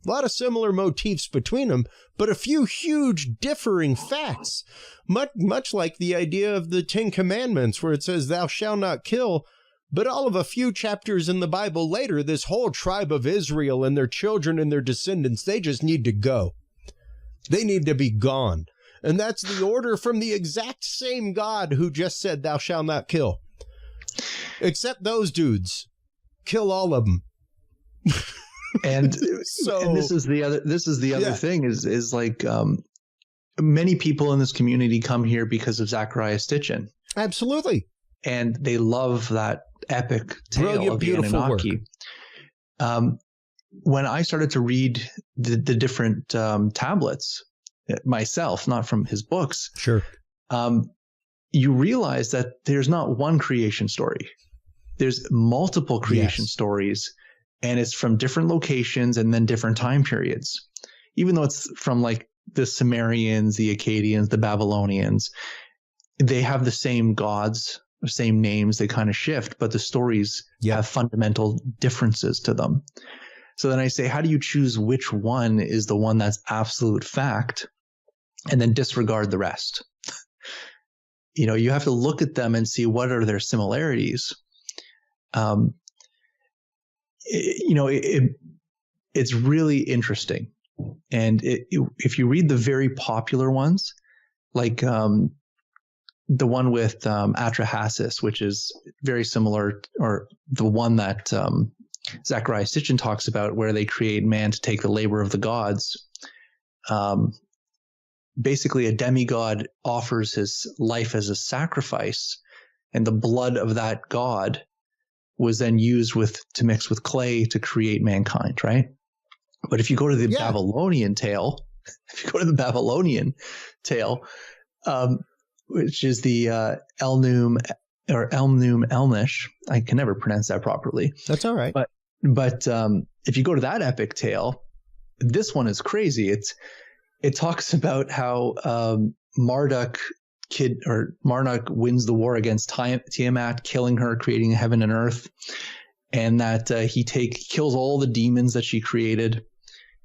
A lot of similar motifs between them, but a few huge differing facts, much like the idea of the 10 Commandments, where it says, thou shalt not kill. But all of a few chapters in the Bible later, this whole tribe of Israel and their children and their descendants, they just need to go. They need to be gone. And that's the order from the exact same God who just said, thou shalt not kill. Except those dudes. Kill all of them. And so, and this is the other thing is like many people in this community come here because of Zecharia Sitchin. Absolutely. And they love that epic tale brilliant, of the beautiful Anunnaki. Work. When I started to read the different tablets myself, not from his books, sure, you realize that there's not one creation story. There's multiple creation stories, and it's from different locations and then different time periods. Even though it's from like the Sumerians, the Akkadians, the Babylonians, they have the same gods, same names, they kind of shift, but the stories have fundamental differences to them. So then I say, how do you choose which one is the one that's absolute fact and then disregard the rest? You have to look at them and see what are their similarities. It's really interesting. And if you read the very popular ones, like the one with Atrahasis, which is very similar, or the one that Zecharia Sitchin talks about, where they create man to take the labor of the gods. Basically, a demigod offers his life as a sacrifice, and the blood of that god was then used to mix with clay to create mankind, right? But if you go to the Babylonian tale, which is the Elnum Elnish. I can never pronounce that properly. That's all right. But if you go to that epic tale, this one is crazy. It talks about how Marduk wins the war against Tiamat, killing her, creating heaven and earth, and that he kills all the demons that she created,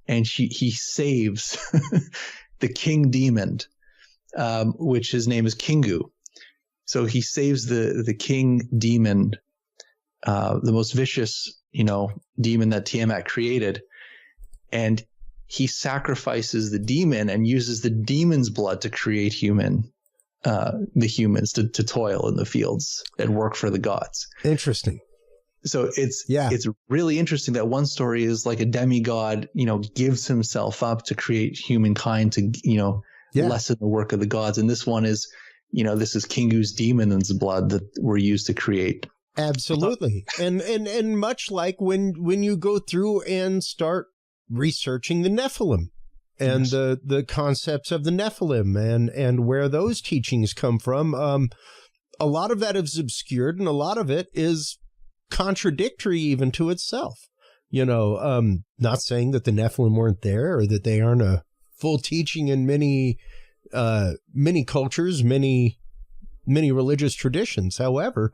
and he saves the king demon. Which his name is Kingu. So he saves the king demon, the most vicious, demon that Tiamat created. And he sacrifices the demon and uses the demon's blood to create the humans to toil in the fields and work for the gods. Interesting. So it's really interesting that one story is like a demigod, gives himself up to create humankind to, lessen the work of the gods. And this one is, this is Kingu's demon's blood that were used to create. Absolutely. And much like when you go through and start researching the Nephilim and the concepts of the Nephilim and where those teachings come from, a lot of that is obscured and a lot of it is contradictory even to itself. Not saying that the Nephilim weren't there or that they aren't a full teaching in many cultures, many religious traditions. However,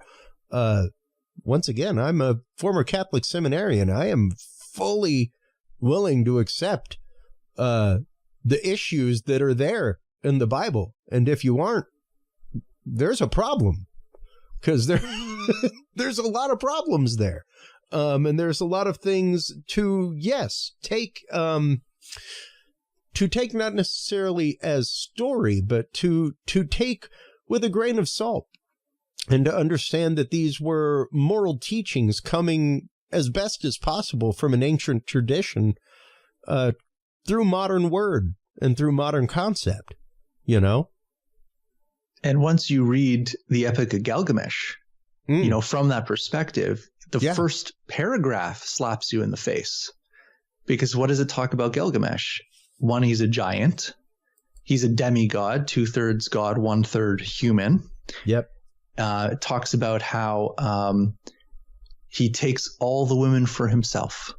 once again, I'm a former Catholic seminarian. I am fully willing to accept the issues that are there in the Bible. And if you aren't, there's a problem, because there's a lot of problems there. And there's a lot of things to take not necessarily as story, but to take with a grain of salt, and to understand that these were moral teachings coming as best as possible from an ancient tradition, through modern word and through modern concept, And once you read the Epic of Gilgamesh, from that perspective, the first paragraph slaps you in the face, because what does it talk about Gilgamesh? One, he's a giant. He's a demigod, 2/3 god, 1/3 human. Yep. It talks about how he takes all the women for himself.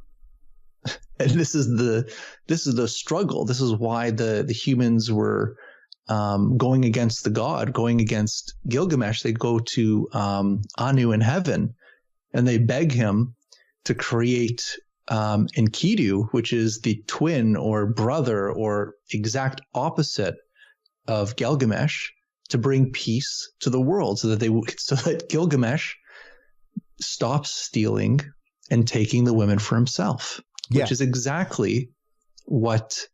And this is the struggle. This is why the humans were going against the god, going against Gilgamesh. They go to Anu in heaven, and they beg him to create Enkidu, which is the twin or brother or exact opposite of Gilgamesh, to bring peace to the world, so that Gilgamesh stops stealing and taking the women for himself, which is exactly what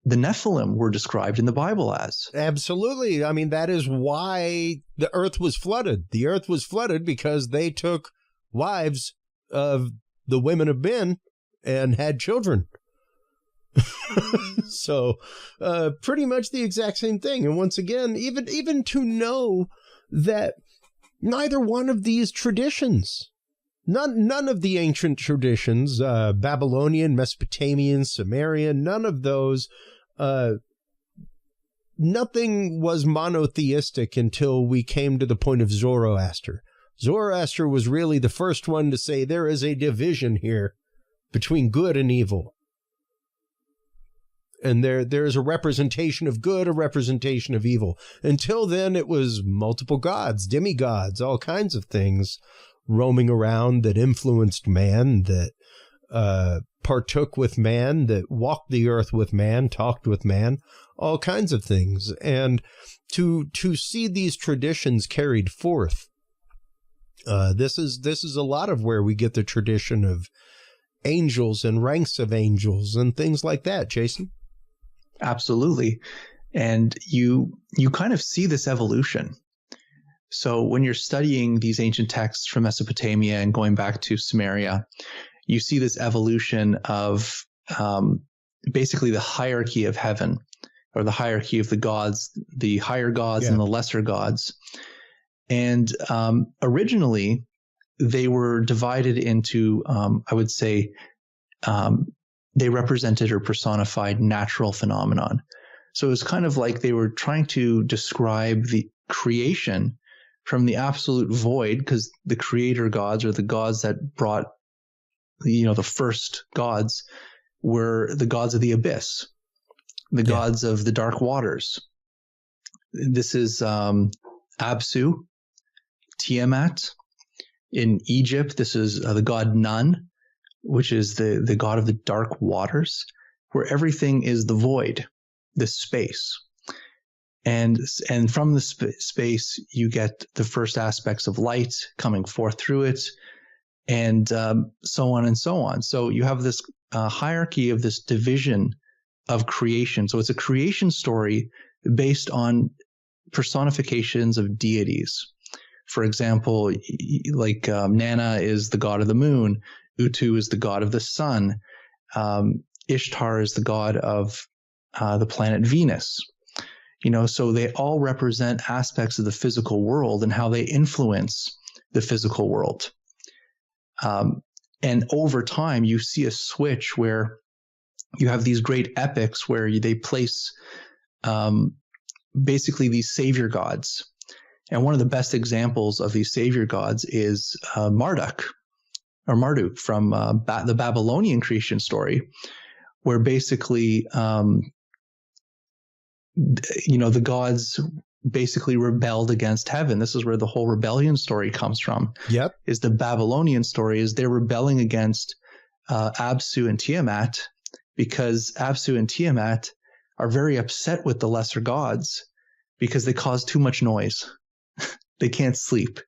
the Nephilim were described in the Bible as. Absolutely. I mean, that is why the earth was flooded. The earth was flooded because they took wives of the women of men and had children. So pretty much the exact same thing. And once again, even to know that neither one of these traditions, none of the ancient traditions, Babylonian, Mesopotamian, Sumerian, none of those, nothing was monotheistic until we came to the point of Zoroaster. Zoroaster was really the first one to say there is a division here between good and evil. And there is a representation of good, a representation of evil. Until then, it was multiple gods, demigods, all kinds of things roaming around that influenced man, that partook with man, that walked the earth with man, talked with man, all kinds of things. And to see these traditions carried forth, this is a lot of where we get the tradition of angels and ranks of angels and things like that, Jason. Absolutely. And you kind of see this evolution. So when you're studying these ancient texts from Mesopotamia and going back to Sumeria, you see this evolution of basically the hierarchy of heaven, or the hierarchy of the gods, the higher gods and the lesser gods. And originally, they were divided into, I would say, they represented or personified natural phenomenon. So it was kind of like they were trying to describe the creation from the absolute void, because the creator gods, or the gods that brought, the first gods, were the gods of the abyss, the gods of the dark waters. This is Absu, Tiamat. In Egypt, this is the god Nun, which is the god of the dark waters, where everything is the void, the space. And from the space, you get the first aspects of light coming forth through it, and so on and so on. So you have this hierarchy of this division of creation. So it's a creation story based on personifications of deities. For example, like Nana is the god of the moon, Utu is the god of the sun, Ishtar is the god of the planet Venus. So they all represent aspects of the physical world and how they influence the physical world. And over time, you see a switch where you have these great epics where they place basically these savior gods. And one of the best examples of these savior gods is Marduk from the Babylonian creation story, where basically, the gods basically rebelled against heaven. This is where the whole rebellion story comes from. Yep. Is the Babylonian story, is they're rebelling against Absu and Tiamat, because Absu and Tiamat are very upset with the lesser gods because they cause too much noise. They can't sleep.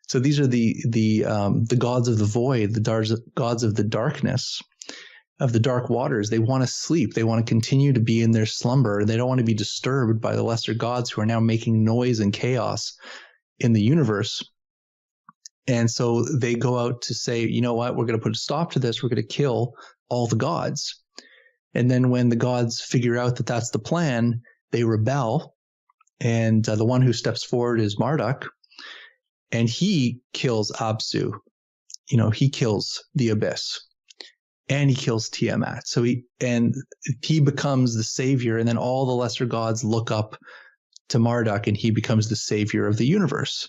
So these are the gods of the void, the gods of the darkness, of the dark waters. They want to sleep. They want to continue to be in their slumber. They don't want to be disturbed by the lesser gods who are now making noise and chaos in the universe. And so they go out to say, you know what, we're going to put a stop to this. We're going to kill all the gods. And then when the gods figure out that that's the plan, they rebel. And the one who steps forward is Marduk. And he kills Absu. He kills the abyss. And he kills Tiamat. So he becomes the savior, and then all the lesser gods look up to Marduk, and he becomes the savior of the universe.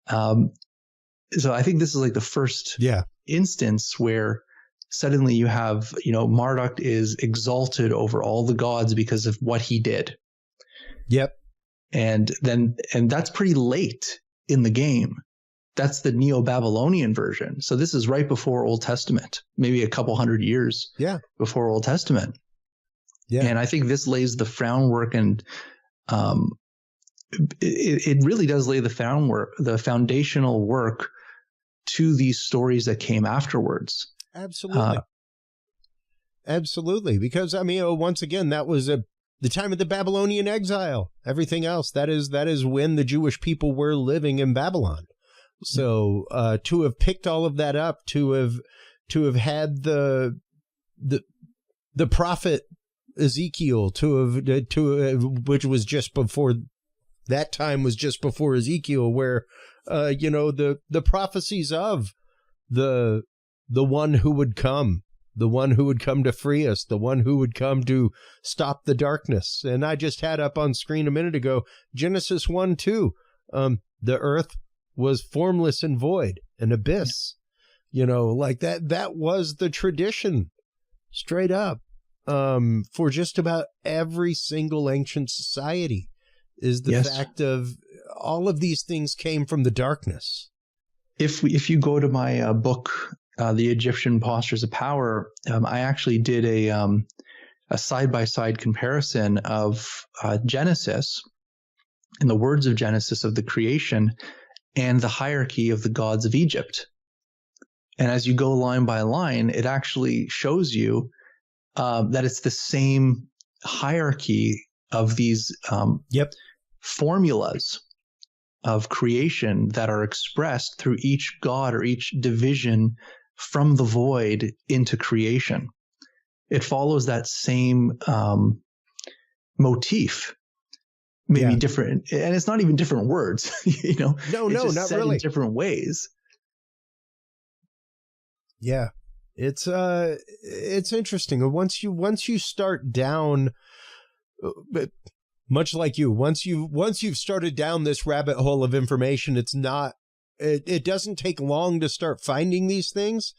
So I think this is like the first instance where suddenly you have, Marduk is exalted over all the gods because of what he did. Yep. And that's pretty late in the game. That's the Neo-Babylonian version. So this is right before Old Testament, maybe a couple hundred years before Old Testament. Yeah. And I think this lays the groundwork, and it really does lay the foundational work to these stories that came afterwards. Absolutely. Absolutely. Because, I mean, once again, that was the time of the Babylonian exile. Everything else, that is when the Jewish people were living in Babylon. So to have picked all of that up, to have had the prophet Ezekiel, which was just before that time, was just before Ezekiel, where the prophecies of the one who would come, the one who would come to free us, the one who would come to stop the darkness. And I just had up on screen a minute ago Genesis 1:2. The earth was formless and void, an abyss. Like that was the tradition, straight up, for just about every single ancient society, is the fact of all of these things came from the darkness. If you go to my book, The Egyptian Postures of Power, I actually did a side-by-side comparison of Genesis and the words of Genesis, of the creation, and the hierarchy of the gods of Egypt. And as you go line by line, it actually shows you that it's the same hierarchy of these formulas of creation that are expressed through each god or each division from the void into creation. It follows that same motif. Maybe different, and it's not even different words, No, it's just not really. In different ways. Yeah, it's interesting. Once you start down, much like you, once you've started down this rabbit hole of information, it doesn't take long to start finding these things,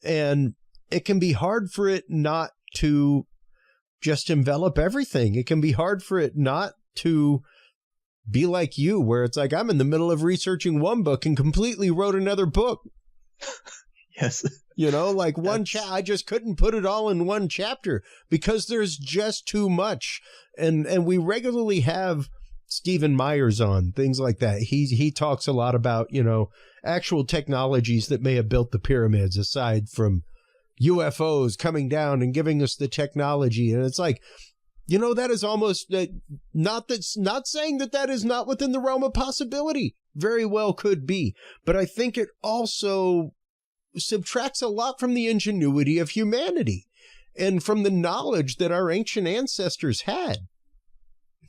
and it can be hard for it not to just envelop everything. It can be hard for it not to be like you, where it's like, I'm in the middle of researching one book and completely wrote another book. Yes. Like I just couldn't put it all in one chapter because there's just too much. And we regularly have Stephen Myers on, things like that. He talks a lot about, actual technologies that may have built the pyramids, aside from UFOs coming down and giving us the technology. And it's like, that is almost not saying that is not within the realm of possibility. Very well could be. But I think it also subtracts a lot from the ingenuity of humanity and from the knowledge that our ancient ancestors had.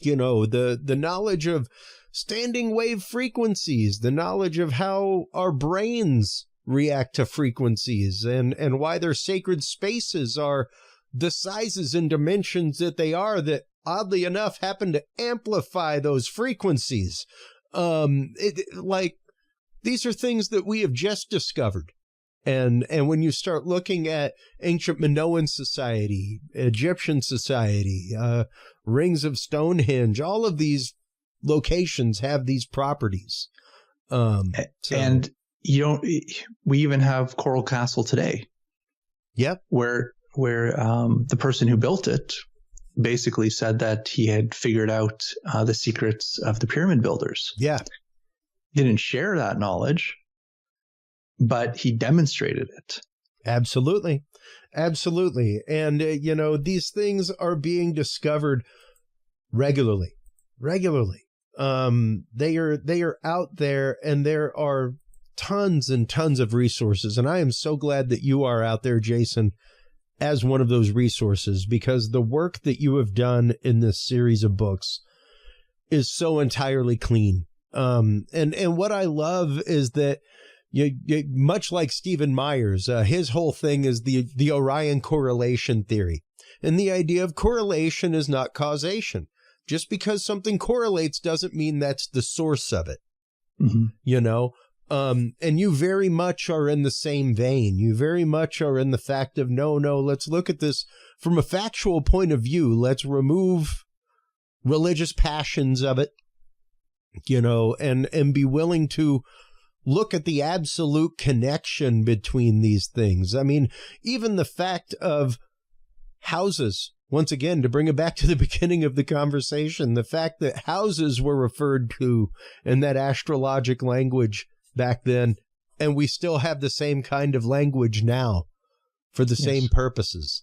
The knowledge of standing wave frequencies, the knowledge of how our brains react to frequencies, and why their sacred spaces are the sizes and dimensions that they are, that oddly enough happen to amplify those frequencies. These are things that we have just discovered. And when you start looking at ancient Minoan society, Egyptian society, rings of Stonehenge, all of these locations have these properties. And we even have Coral Castle today. Yep. Where the person who built it basically said that he had figured out the secrets of the pyramid builders. Yeah. He didn't share that knowledge, but he demonstrated it. Absolutely. Absolutely. And, these things are being discovered regularly. They are out there, and there are tons and tons of resources. And I am so glad that you are out there, Jason, as one of those resources, because the work that you have done in this series of books is so entirely clean. And what I love is that you much like Stephen Myers, his whole thing is the Orion correlation theory. And the idea of correlation is not causation. Just because something correlates doesn't mean that's the source of it. Mm-hmm. And you very much are in the same vein. You very much are in the fact of, no, let's look at this from a factual point of view. Let's remove religious passions of it, and be willing to look at the absolute connection between these things. I mean, even the fact of houses, once again, to bring it back to the beginning of the conversation, the fact that houses were referred to in that astrologic language back then, and we still have the same kind of language now for the same purposes.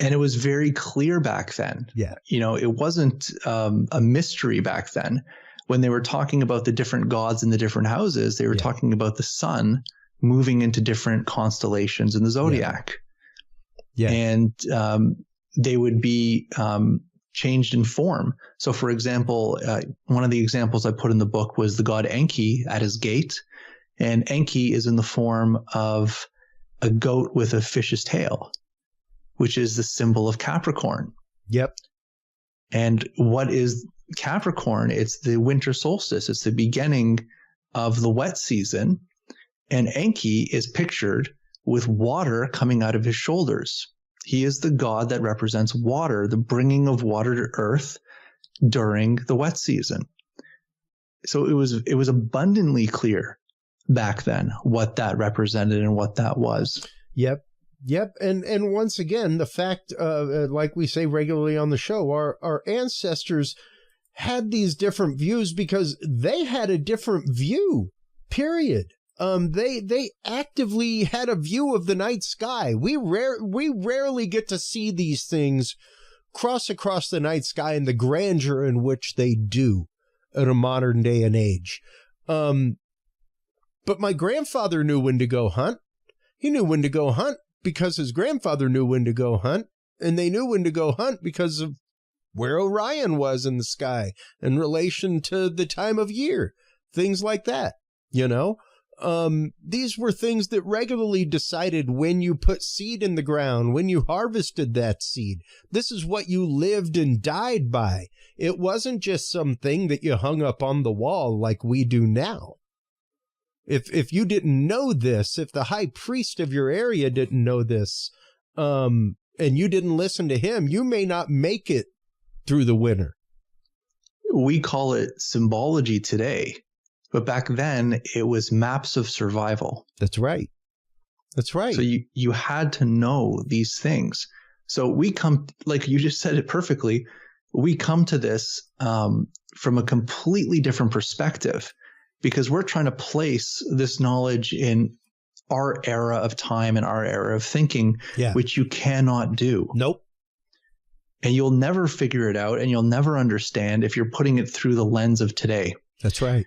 And it was very clear back then. Yeah. It wasn't a mystery back then. When they were talking about the different gods in the different houses, they were talking about the sun moving into different constellations in the zodiac. Yeah. And they would be changed in form. So, for example, one of the examples I put in the book was the god Enki at his gate. And Enki is in the form of a goat with a fish's tail, which is the symbol of Capricorn. Yep. And what is Capricorn? It's the winter solstice. It's the beginning of the wet season. And Enki is pictured with water coming out of his shoulders. He is the god that represents water, the bringing of water to earth during the wet season. So it was abundantly clear back then what that represented and what that was. Yep. And once again, the fact, like we say regularly on the show, our ancestors had these different views because they had a different view, period. They actively had a view of the night sky. We rarely get to see these things cross across the night sky in the grandeur in which they do in a modern day and age. But my grandfather knew when to go hunt. He knew when to go hunt because his grandfather knew when to go hunt, and they knew when to go hunt because of where Orion was in the sky in relation to the time of year, things like that, These were things that regularly decided when you put seed in the ground, when you harvested that seed. This is what you lived and died by. It wasn't just something that you hung up on the wall like we do now. If you didn't know this, if the high priest of your area didn't know this, and you didn't listen to him, you may not make it through the winter. We call it symbology today. But back then, it was maps of survival. That's right. So you had to know these things. So we come, like you just said it perfectly, we come to this from a completely different perspective because we're trying to place this knowledge in our era of time and our era of thinking, which you cannot do. Nope. And you'll never figure it out and you'll never understand if you're putting it through the lens of today. That's right.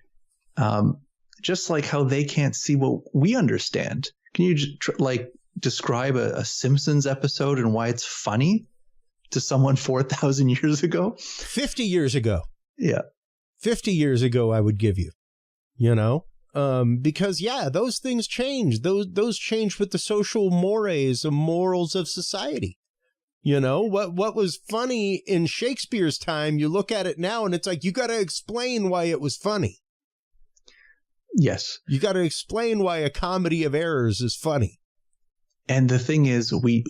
Just like how they can't see what we understand. Can you describe a Simpsons episode and why it's funny to someone 4,000 years ago? 50 years ago. Yeah. 50 years ago, I would give you, because those things change. Those change with the social mores and morals of society. What was funny in Shakespeare's time, you look at it now and it's like, you got to explain why it was funny. Yes. You got to explain why a comedy of errors is funny. And the thing is, we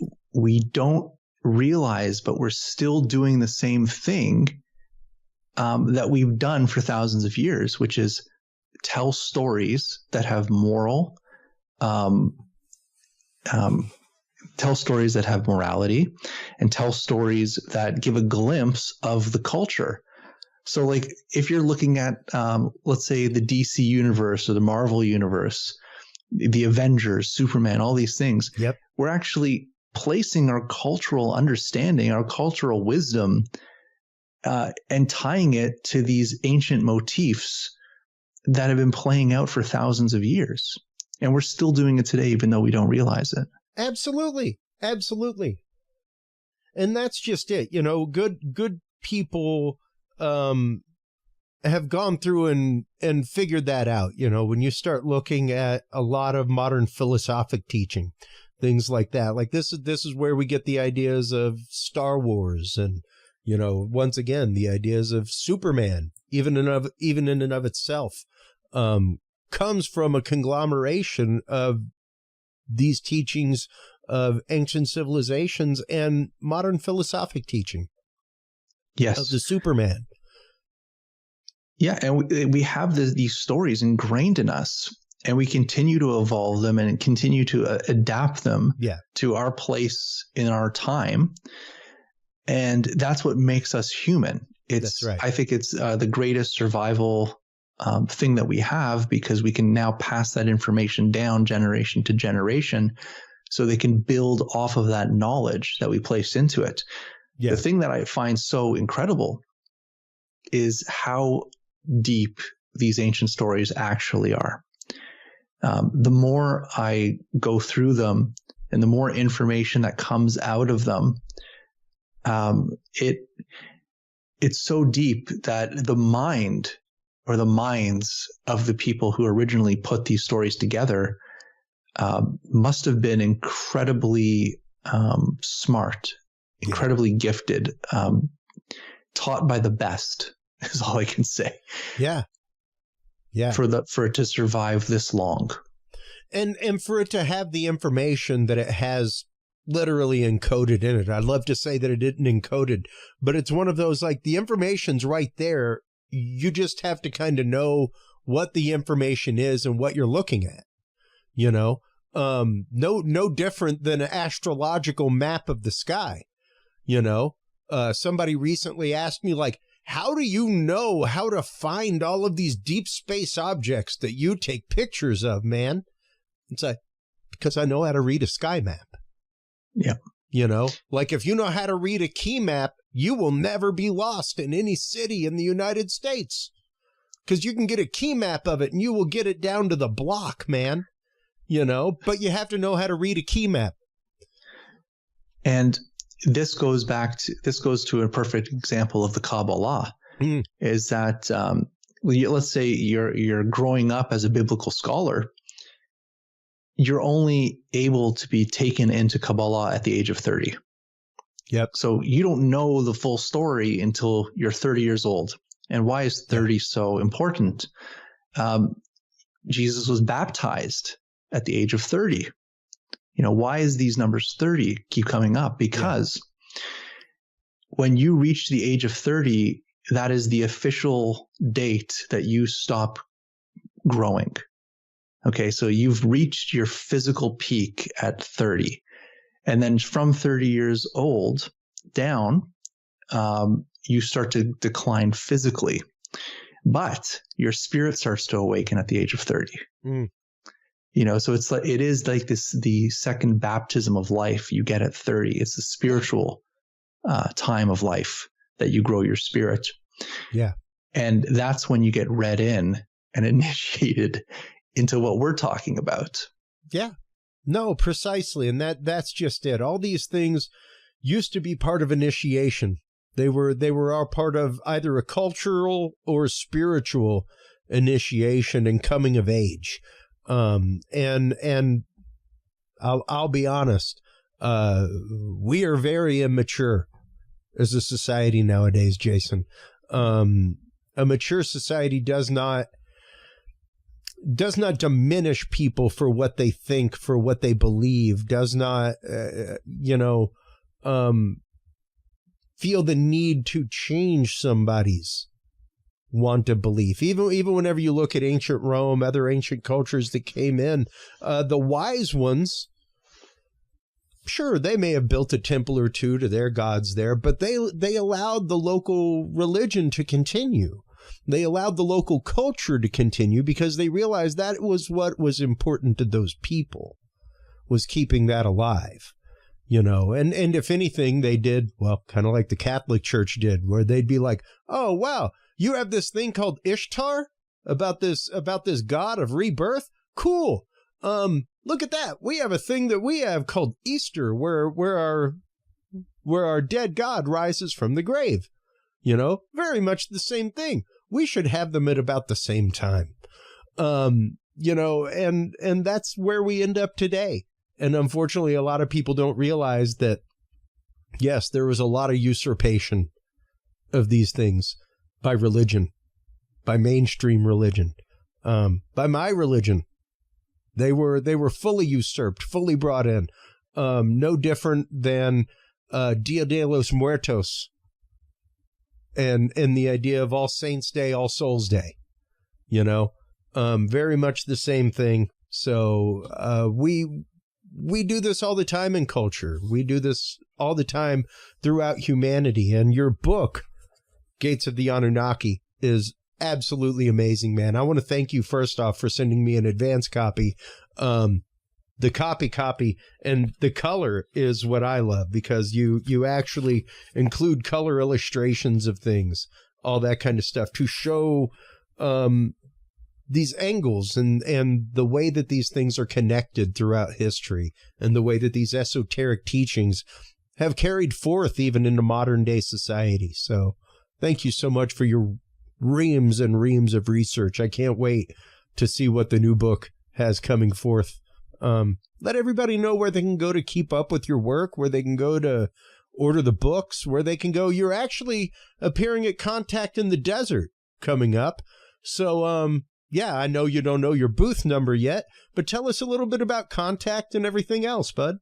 don't realize, but we're still doing the same thing that we've done for thousands of years, which is tell stories that have moral, tell stories that have morality, and tell stories that give a glimpse of the culture. So like if you're looking at, let's say the DC universe or the Marvel universe, the Avengers, Superman, all these things, we're actually placing our cultural understanding, our cultural wisdom, and tying it to these ancient motifs that have been playing out for thousands of years. And we're still doing it today, even though we don't realize it. Absolutely. Absolutely. And that's just it. Good people have gone through and figured that out. When you start looking at a lot of modern philosophic teaching, things like that, like this is where we get the ideas of Star Wars and, once again, the ideas of Superman, even in and of itself, comes from a conglomeration of these teachings of ancient civilizations and modern philosophic teaching. Yes. Of the Superman. Yeah, and we have these stories ingrained in us, and we continue to evolve them and continue to adapt them to our place in our time. And that's what makes us human. That's right. I think it's the greatest survival thing that we have, because we can now pass that information down generation to generation, so they can build off of that knowledge that we placed into it. Yeah. The thing that I find so incredible is how deep these ancient stories actually are. The more I go through them and the more information that comes out of them, it's so deep that the mind or the minds of the people who originally put these stories together must have been incredibly smart, incredibly gifted, taught by the best is all I can say. Yeah. Yeah. For it to survive this long. And for it to have the information that it has literally encoded in it. I'd love to say that it didn't encode it, but it's one of those, like, the information's right there. You just have to kind of know what the information is and what you're looking at, you know? No different than an astrological map of the sky. You know, somebody recently asked me, like, how do you know how to find all of these deep space objects that you take pictures of, man? It's like, because I know how to read a sky map. Yeah. You know, like, if you know how to read a key map, you will never be lost in any city in the United States, because you can get a key map of it and you will get it down to the block, man. You know, but you have to know how to read a key map. And this goes to a perfect example of the Kabbalah, is that let's say you're growing up as a biblical scholar, you're only able to be taken into Kabbalah at the age of 30. Yep. So you don't know the full story until you're 30 years old. And why is 30 so important? Jesus was baptized at the age of 30. You know, why is these numbers 30 keep coming up? Because when you reach the age of 30, that is the official date that you stop growing. Okay, so you've reached your physical peak at 30. And then from 30 years old down, you start to decline physically. But your spirit starts to awaken at the age of 30. You know, so it is like the second baptism of life you get at 30. It's the spiritual time of life that you grow your spirit. Yeah. And that's when you get read in and initiated into what we're talking about. Yeah. No, precisely. And that's just it. All these things used to be part of initiation. They were all part of either a cultural or spiritual initiation and coming of age. And I'll be honest, we are very immature as a society nowadays, Jason. A mature society does not diminish people for what they think, for what they believe, does not, feel the need to change somebody's wanted belief. Even whenever you look at ancient Rome, other ancient cultures that came in, the wise ones, sure, they may have built a temple or two to their gods there, but they allowed the local religion to continue. They allowed the local culture to continue because they realized that was what was important to those people, was keeping that alive. You know, and if anything, they did, well, kind of like the Catholic Church did, where they'd be like, oh, wow, you have this thing called Ishtar about this god of rebirth? Cool. Look at that. We have a thing that we have called Easter, where our dead god rises from the grave. You know, very much the same thing. We should have them at about the same time. You know, and that's where we end up today. And unfortunately, a lot of people don't realize that, yes, there was a lot of usurpation of these things by religion, by mainstream religion. by my religion. They were fully usurped, fully brought in. No different than Dia de los Muertos and the idea of All Saints Day, All Souls Day. You know, very much the same thing. So we do this all the time in culture. We do this all the time throughout humanity. And your book, Gates of the Anunnaki, is absolutely amazing, man. I want to thank you first off for sending me an advance copy. The copy, and the color is what I love, because you actually include color illustrations of things, all that kind of stuff, to show these angles and the way that these things are connected throughout history, and the way that these esoteric teachings have carried forth even into modern day society. So thank you so much for your reams and reams of research. I can't wait to see what the new book has coming forth. Let everybody know where they can go to keep up with your work, where they can go to order the books, where they can go. You're actually appearing at Contact in the Desert coming up. So, yeah, I know you don't know your booth number yet, but tell us a little bit about Contact and everything else, bud.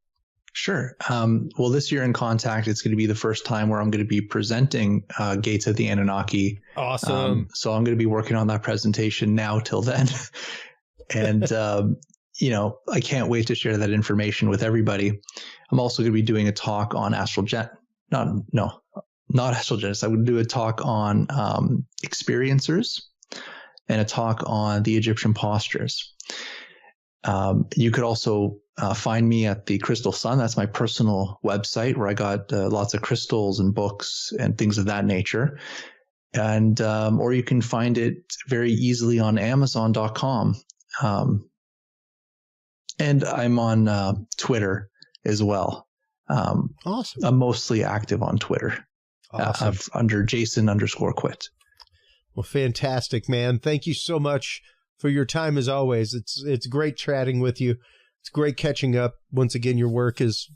Sure. Well, this year in Contact, it's going to be the first time where I'm going to be presenting Gates of the Anunnaki. Awesome. So I'm going to be working on that presentation now till then. And, you know, I can't wait to share that information with everybody. I'm also going to be doing a talk on not astrogenetics. I would do a talk on experiencers and a talk on the Egyptian postures. You could also find me at the Crystal Sun. That's my personal website where I got lots of crystals and books and things of that nature. And or you can find it very easily on Amazon.com. And I'm on Twitter as well. Awesome. I'm mostly active on Twitter. Awesome. Under Jason_Quitt. Well, fantastic, man. Thank you so much for your time as always. It's great chatting with you. It's great catching up. Once again, your work is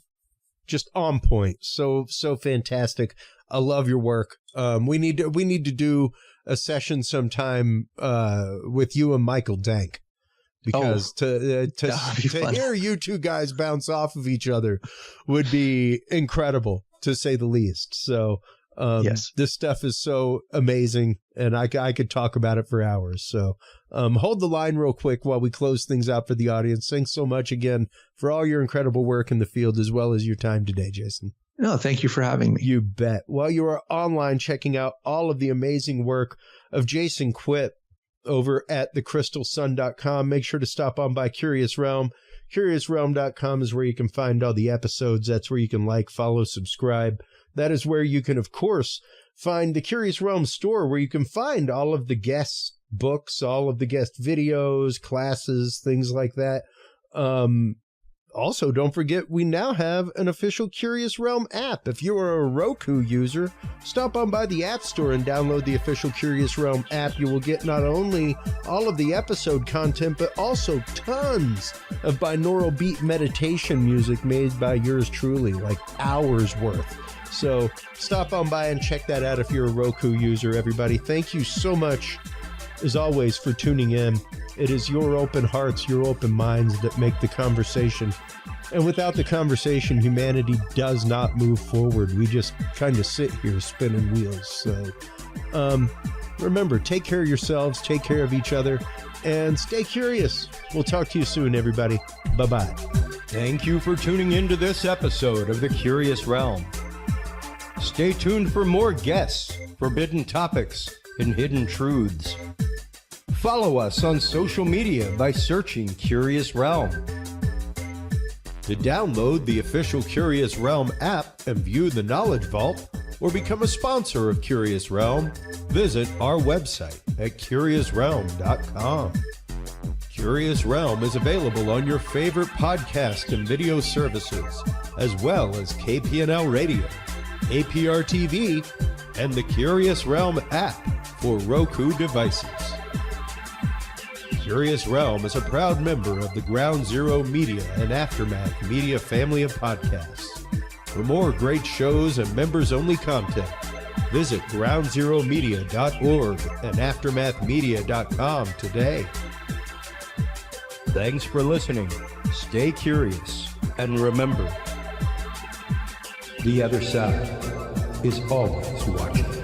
just on point. So fantastic. I love your work. We need to do a session sometime with you and Michael Dank, because to hear you two guys bounce off of each other would be incredible, to say the least. So yes. This stuff is so amazing, and I could talk about it for hours. So hold the line real quick while we close things out for the audience. Thanks so much again for all your incredible work in the field, as well as your time today, Jason. No, thank you for having me. You bet. While you are online checking out all of the amazing work of Jason Quitt over at thecrystalsun.com, make sure to stop on by Curious Realm. CuriousRealm.com is where you can find all the episodes. That's where you can like, follow, subscribe. That is where you can, of course, find the Curious Realm store, where you can find all of the guest books, all of the guest videos, classes, things like that. Also, don't forget, we now have an official Curious Realm app. If you are a Roku user, stop on by the App Store and download the official Curious Realm app. You will get not only all of the episode content, but also tons of binaural beat meditation music made by yours truly, like hours worth. So stop on by and check that out if you're a Roku user, everybody. Thank you so much, as always, for tuning in. It is your open hearts, your open minds that make the conversation. And without the conversation, humanity does not move forward. We just kind of sit here spinning wheels. So remember, take care of yourselves, take care of each other, and stay curious. We'll talk to you soon, everybody. Bye-bye. Thank you for tuning into this episode of The Curious Realm. Stay tuned for more guests, forbidden topics, and hidden truths. Follow us on social media by searching Curious Realm. To download the official Curious Realm app and view the Knowledge Vault, or become a sponsor of Curious Realm, visit our website at CuriousRealm.com. Curious Realm is available on your favorite podcast and video services, as well as KPNL Radio, APRTV, and the Curious Realm app for Roku devices. Curious Realm is a proud member of the Ground Zero Media and Aftermath Media family of podcasts. For more great shows and members-only content, visit groundzeromedia.org and aftermathmedia.com today. Thanks for listening. Stay curious. And remember, the other side is always watching.